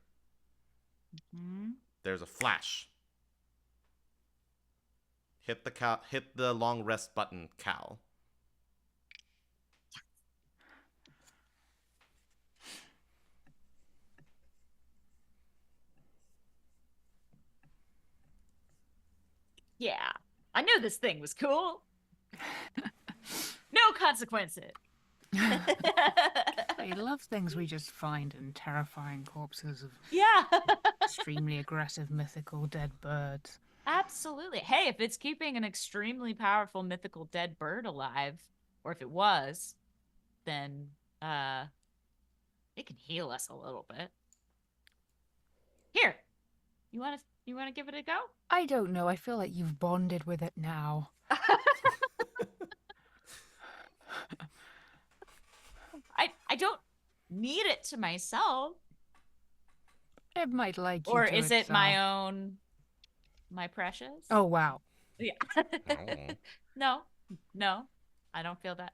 Speaker 1: There's a flash. Hit the long rest button, Cal.
Speaker 3: Yeah, I knew this thing was cool. No consequences.
Speaker 2: I love things we just find in terrifying corpses of extremely aggressive mythical dead birds.
Speaker 3: Absolutely. Hey, if it's keeping an extremely powerful mythical dead bird alive, or if it was, then it can heal us a little bit. Here, you want to give it a go?
Speaker 2: I don't know. I feel like you've bonded with it now.
Speaker 3: I don't need it to myself.
Speaker 2: It might like you.
Speaker 3: Or is it my own, my precious?
Speaker 2: Oh, wow.
Speaker 3: Yeah. No. I don't feel that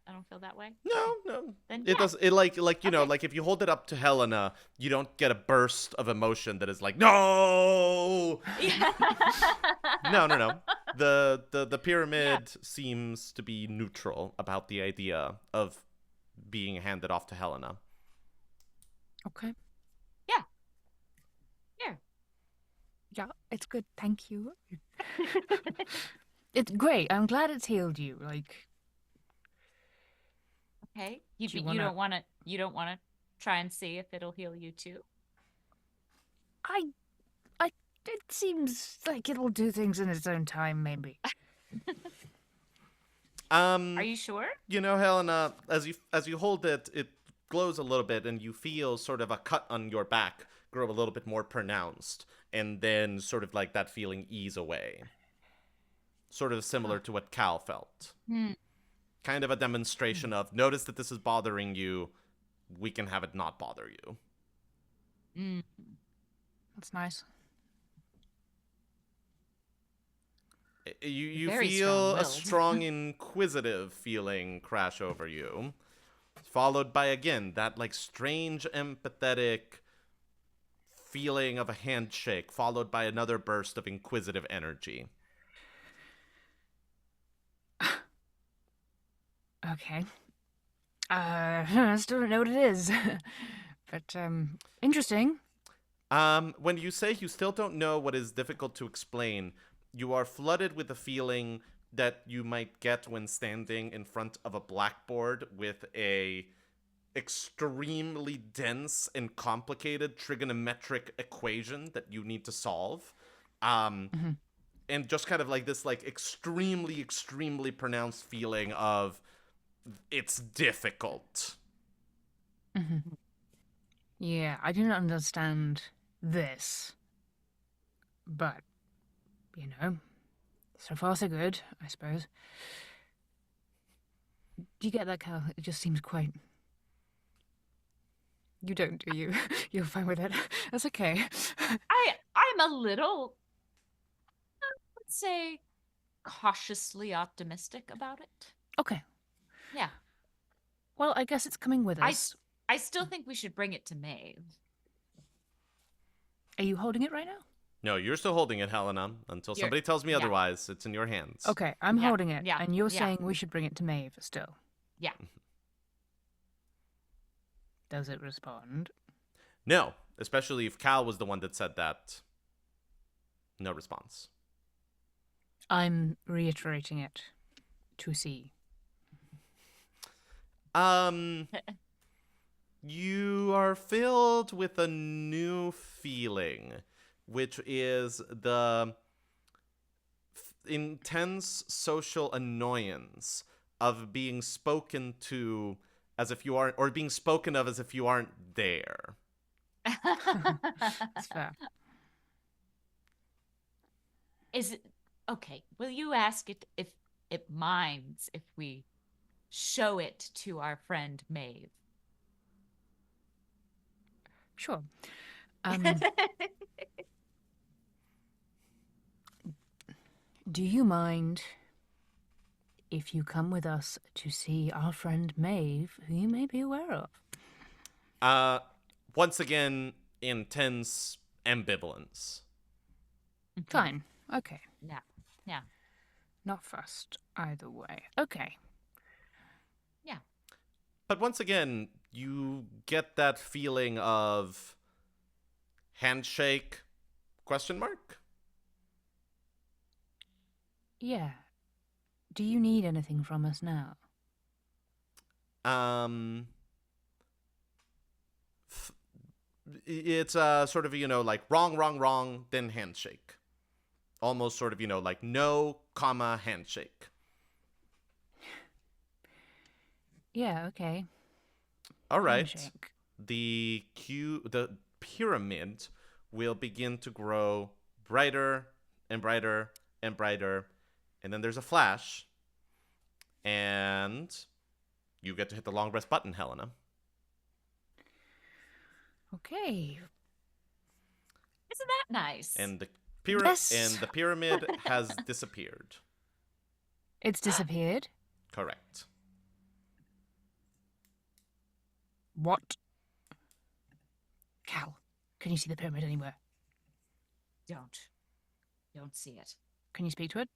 Speaker 3: way.
Speaker 1: No.
Speaker 3: Then
Speaker 1: it does. It like you know, like if you hold it up to Helena, you don't get a burst of emotion that is like no. No. The pyramid seems to be neutral about the idea of being handed off to Helena.
Speaker 2: Okay.
Speaker 3: Yeah. Here.
Speaker 2: Yeah, it's good. Thank you. It's great. I'm glad it's healed you. Like,
Speaker 3: Okay.
Speaker 2: Do you
Speaker 3: You
Speaker 2: wanna-
Speaker 3: don't wanna try and see if it'll heal you too?
Speaker 2: I, it seems like it'll do things in its own time, maybe.
Speaker 3: Are you sure?
Speaker 1: Helena, as you hold it, it glows a little bit, and you feel sort of a cut on your back grow a little bit more pronounced, and then sort of like that feeling ease away. Sort of similar to what Cal felt. Kind of a demonstration of, notice that this is bothering you, we can have it not bother you.
Speaker 2: That's nice.
Speaker 1: You
Speaker 3: Very
Speaker 1: feel a
Speaker 3: strong-willed.
Speaker 1: strong inquisitive feeling crash over you, followed by, again, that like strange empathetic feeling of a handshake, followed by another burst of inquisitive energy.
Speaker 2: Okay. I still don't know what it is. But, interesting.
Speaker 1: When you say you still don't know what is difficult to explain, you are flooded with the feeling that you might get when standing in front of a blackboard with a extremely dense and complicated trigonometric equation that you need to solve. And just kind of like this like extremely, extremely pronounced feeling of it's difficult.
Speaker 2: Yeah, I do not understand this. But, so far so good, I suppose. Do you get that, Cal? It just seems quite... You don't, do you? You're fine with it. That's okay.
Speaker 3: I'm a little, let's say, cautiously optimistic about it.
Speaker 2: Okay.
Speaker 3: Yeah.
Speaker 2: Well, I guess it's coming with us.
Speaker 3: I still think we should bring it to Maeve.
Speaker 2: Are you holding it right now?
Speaker 1: No, you're still holding it, Helena, until somebody tells me otherwise. It's in your hands.
Speaker 2: Okay, I'm holding it,
Speaker 3: yeah,
Speaker 2: and you're
Speaker 3: yeah.
Speaker 2: saying we should bring it to Maeve still.
Speaker 3: Yeah.
Speaker 2: Does it respond?
Speaker 1: No, especially if Cal was the one that said that. No response.
Speaker 2: I'm reiterating it to see.
Speaker 1: You are filled with a new feeling, which is the intense social annoyance of being spoken to as if you aren't, or being spoken of as if you aren't there.
Speaker 2: That's fair.
Speaker 3: Is it okay? Will you ask it if it minds if we show it to our friend Maeve?
Speaker 2: Sure. Do you mind if you come with us to see our friend Maeve, who you may be aware of?
Speaker 1: Once again, intense ambivalence.
Speaker 2: Fine. Okay.
Speaker 3: Yeah.
Speaker 2: Not fussed either way. Okay.
Speaker 3: Yeah.
Speaker 1: But once again, you get that feeling of handshake, question mark?
Speaker 2: Yeah. Do you need anything from us now?
Speaker 1: It's sort of, like wrong, then handshake. Almost sort of, like no, comma, handshake.
Speaker 2: Yeah, okay.
Speaker 1: All right.
Speaker 2: Handshake.
Speaker 1: The pyramid will begin to grow brighter and brighter and brighter. And then there's a flash. And you get to hit the long rest button, Helena.
Speaker 2: Okay.
Speaker 3: Isn't that nice?
Speaker 1: And the
Speaker 2: Yes.
Speaker 1: pyramid has disappeared.
Speaker 2: It's disappeared?
Speaker 1: Correct.
Speaker 2: What? Cal, can you see the pyramid anywhere?
Speaker 3: Don't see it.
Speaker 2: Can you speak to it?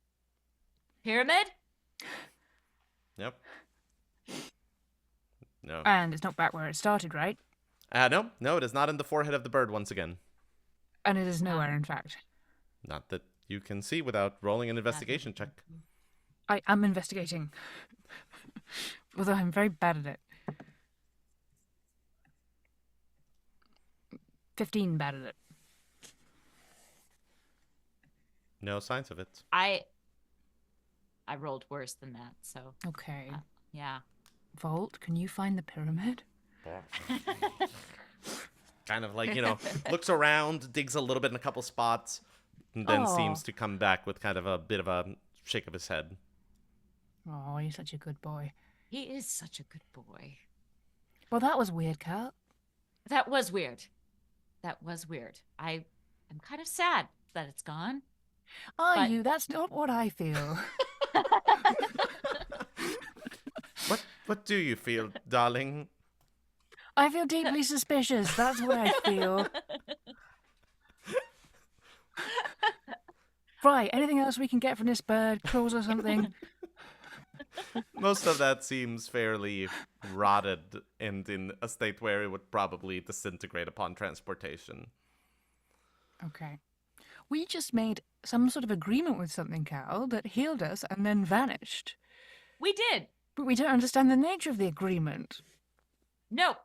Speaker 3: Pyramid?
Speaker 1: Yep. No.
Speaker 2: And it's not back where it started, right?
Speaker 1: No, it is not in the forehead of the bird once again.
Speaker 2: And it is nowhere, in fact.
Speaker 1: Not that You can see without rolling an investigation check.
Speaker 2: I am investigating. Although I'm very bad at it. 15 bad at it.
Speaker 1: No signs of it.
Speaker 3: I rolled worse than that, so.
Speaker 2: Okay.
Speaker 3: Yeah.
Speaker 2: Vault, can you find the pyramid?
Speaker 1: Kind of like, looks around, digs a little bit in a couple spots, and then seems to come back with kind of a bit of a shake of his head.
Speaker 2: Oh, you're such a good boy.
Speaker 3: He is such a good boy.
Speaker 2: Well, that was weird, Cal.
Speaker 3: That was weird. I am kind of sad that it's gone.
Speaker 2: Are you? That's not what I feel.
Speaker 1: What do you feel, darling?
Speaker 2: I feel deeply suspicious. That's what I feel. Right, anything else we can get from this bird? Claws or something?
Speaker 1: Most of that seems fairly rotted and in a state where it would probably disintegrate upon transportation.
Speaker 2: Okay. We just made some sort of agreement with something, Cal, that healed us and then vanished.
Speaker 3: We did.
Speaker 2: But we don't understand the nature of the agreement.
Speaker 3: No.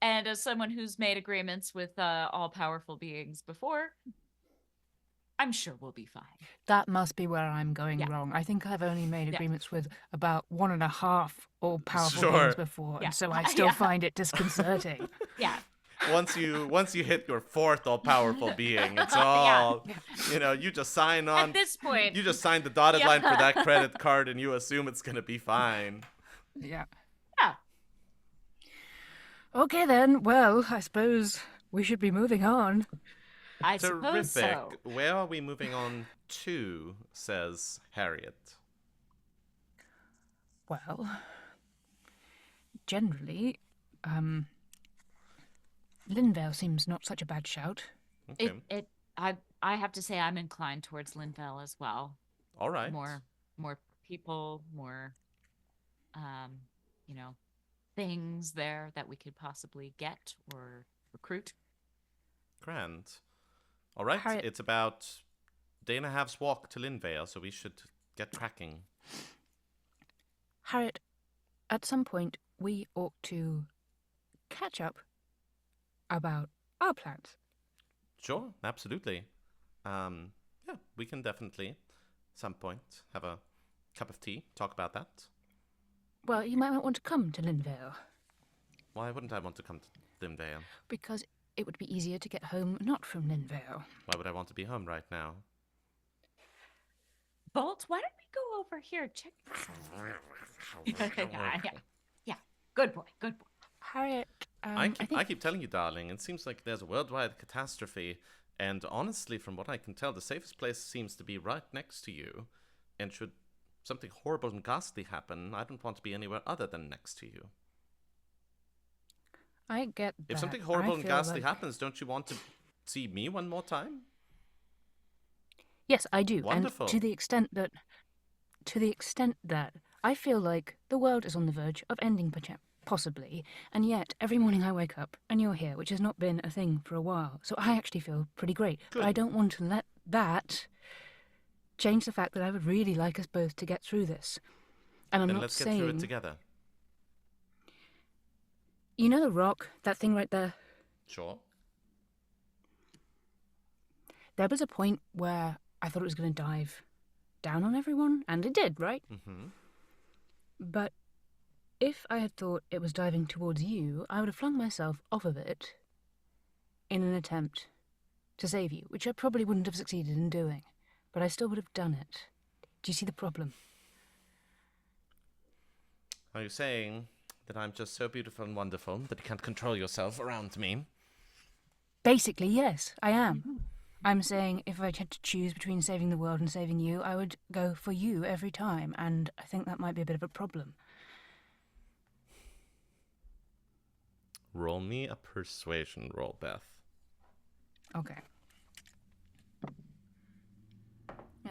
Speaker 3: And as someone who's made agreements with all-powerful beings before, I'm sure we'll be fine.
Speaker 2: That must be where I'm going wrong. I think I've only made agreements with about 1.5 all-powerful beings before, and so I still find it disconcerting.
Speaker 3: Yeah.
Speaker 1: Once you hit your 4th all-powerful being, it's all, you just sign on.
Speaker 3: At this point.
Speaker 1: You just sign the dotted line for that credit card and you assume it's going to be fine.
Speaker 2: Yeah.
Speaker 3: Yeah.
Speaker 2: Okay then, well, I suppose we should be moving on.
Speaker 3: I suppose so.
Speaker 1: Where are we moving on to, says Harriet.
Speaker 2: Well, generally, Linvale seems not such a bad shout.
Speaker 1: Okay.
Speaker 3: I have to say I'm inclined towards Linvale as well.
Speaker 1: All right.
Speaker 3: More people, more things there that we could possibly get or recruit.
Speaker 1: Grand. All right.
Speaker 2: Harriet.
Speaker 1: It's about a day and a half's walk to Linvale, so we should get tracking.
Speaker 2: Harriet, at some point we ought to catch up about our plans.
Speaker 1: Sure, absolutely. Yeah, we can definitely, at some point, have a cup of tea, talk about that.
Speaker 2: Well, you might not want to come to Linvale.
Speaker 1: Why wouldn't I want to come to Linvale?
Speaker 2: Because it would be easier to get home not from Linvale.
Speaker 1: Why would I want to be home right now?
Speaker 3: Bolt, why don't we go over here? Check this out. Yeah. Good boy.
Speaker 2: Harriet,
Speaker 1: I keep telling you, darling, it seems like there's a worldwide catastrophe, and honestly, from what I can tell, the safest place seems to be right next to you. And should something horrible and ghastly happen, I don't want to be anywhere other than next to you.
Speaker 2: I get that.
Speaker 1: If something horrible and ghastly happens, don't you want to see me one more time?
Speaker 2: Yes, I do.
Speaker 1: Wonderful.
Speaker 2: And to the extent that I feel like the world is on the verge of ending, possibly, and yet every morning I wake up and you're here, which has not been a thing for a while. So I actually feel pretty great.
Speaker 1: Good.
Speaker 2: But I don't want to let that change the fact that I would really like us both to get through this. And I'm
Speaker 1: then
Speaker 2: not
Speaker 1: let's
Speaker 2: saying...
Speaker 1: get through it together.
Speaker 2: You know the rock, that thing right there?
Speaker 1: Sure.
Speaker 2: There was a point where I thought it was going to dive down on everyone, and it did, right?
Speaker 1: Mm-hmm.
Speaker 2: But if I had thought it was diving towards you, I would have flung myself off of it in an attempt to save you, which I probably wouldn't have succeeded in doing, but I still would have done it. Do you see the problem?
Speaker 1: Are you saying that I'm just so beautiful and wonderful that you can't control yourself around me?
Speaker 2: Basically, yes, I am. I'm saying if I had to choose between saving the world and saving you, I would go for you every time, and I think that might be a bit of a problem.
Speaker 1: Roll me a persuasion roll, Beth.
Speaker 2: Okay.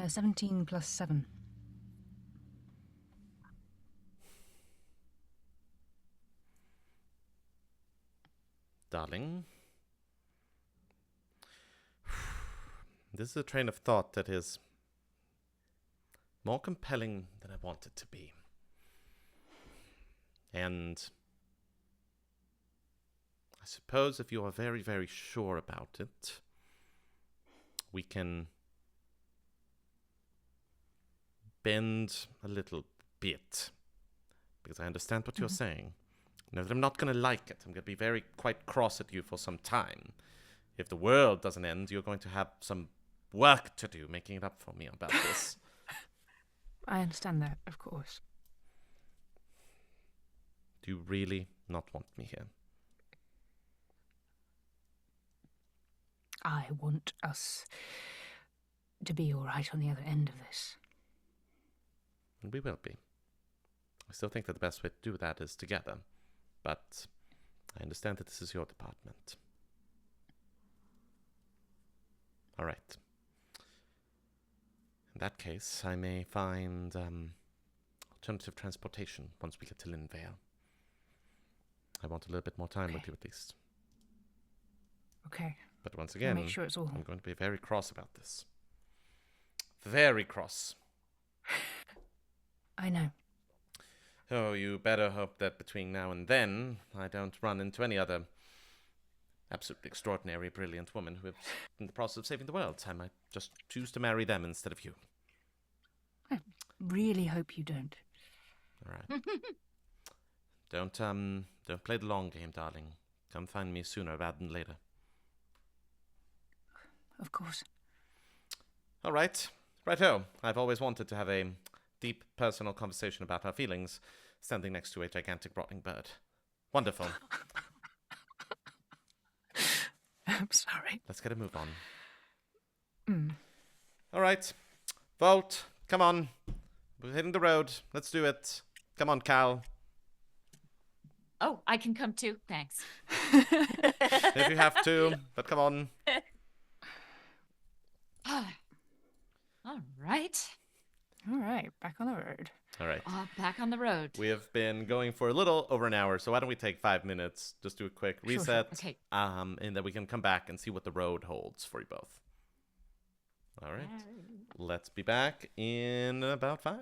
Speaker 2: 17 plus 7.
Speaker 1: Darling, This is a train of thought that is more compelling than I want it to be. And I suppose if you are very, very sure about it, we can bend a little bit. Because I understand what you're saying. Now that I'm not going to like it. I'm going to be quite cross at you for some time. If the world doesn't end, you're going to have some work to do making it up for me about this.
Speaker 2: I understand that, of course.
Speaker 1: Do you really not want me here?
Speaker 2: I want us to be all right on the other end of this.
Speaker 1: And we will be. I still think that the best way to do that is together. But I understand that this is your department. All right. In that case, I may find alternative transportation once we get to Linvale. I want a little bit more time with you at least.
Speaker 2: Okay.
Speaker 1: But once again,
Speaker 2: make sure it's all...
Speaker 1: I'm going to be very cross about this. Very cross.
Speaker 2: I know.
Speaker 1: Oh, you better hope that between now and then, I don't run into any other absolutely extraordinary, brilliant woman who is in the process of saving the world. I might just choose to marry them instead of you.
Speaker 2: I really hope you don't.
Speaker 1: All right. Don't play the long game, darling. Come find me sooner rather than later.
Speaker 2: Of course.
Speaker 1: All right. Righto. I've always wanted to have a deep personal conversation about our feelings, standing next to a gigantic rotting bird. Wonderful.
Speaker 2: I'm sorry.
Speaker 1: Let's get a move on.
Speaker 2: Mm.
Speaker 1: All right. Volt, come on. We're hitting the road. Let's do it. Come on, Cal.
Speaker 3: Oh, I can come too. Thanks.
Speaker 1: If you have to, but come on.
Speaker 3: All right.
Speaker 2: All right, back on the road.
Speaker 1: All right.
Speaker 3: Back on the road.
Speaker 1: We have been going for a little over an hour, so why don't we take 5 minutes, just do a quick reset,
Speaker 3: Sure. Okay.
Speaker 1: and then we can come back and see what the road holds for you both. All right. Let's be back in about 5.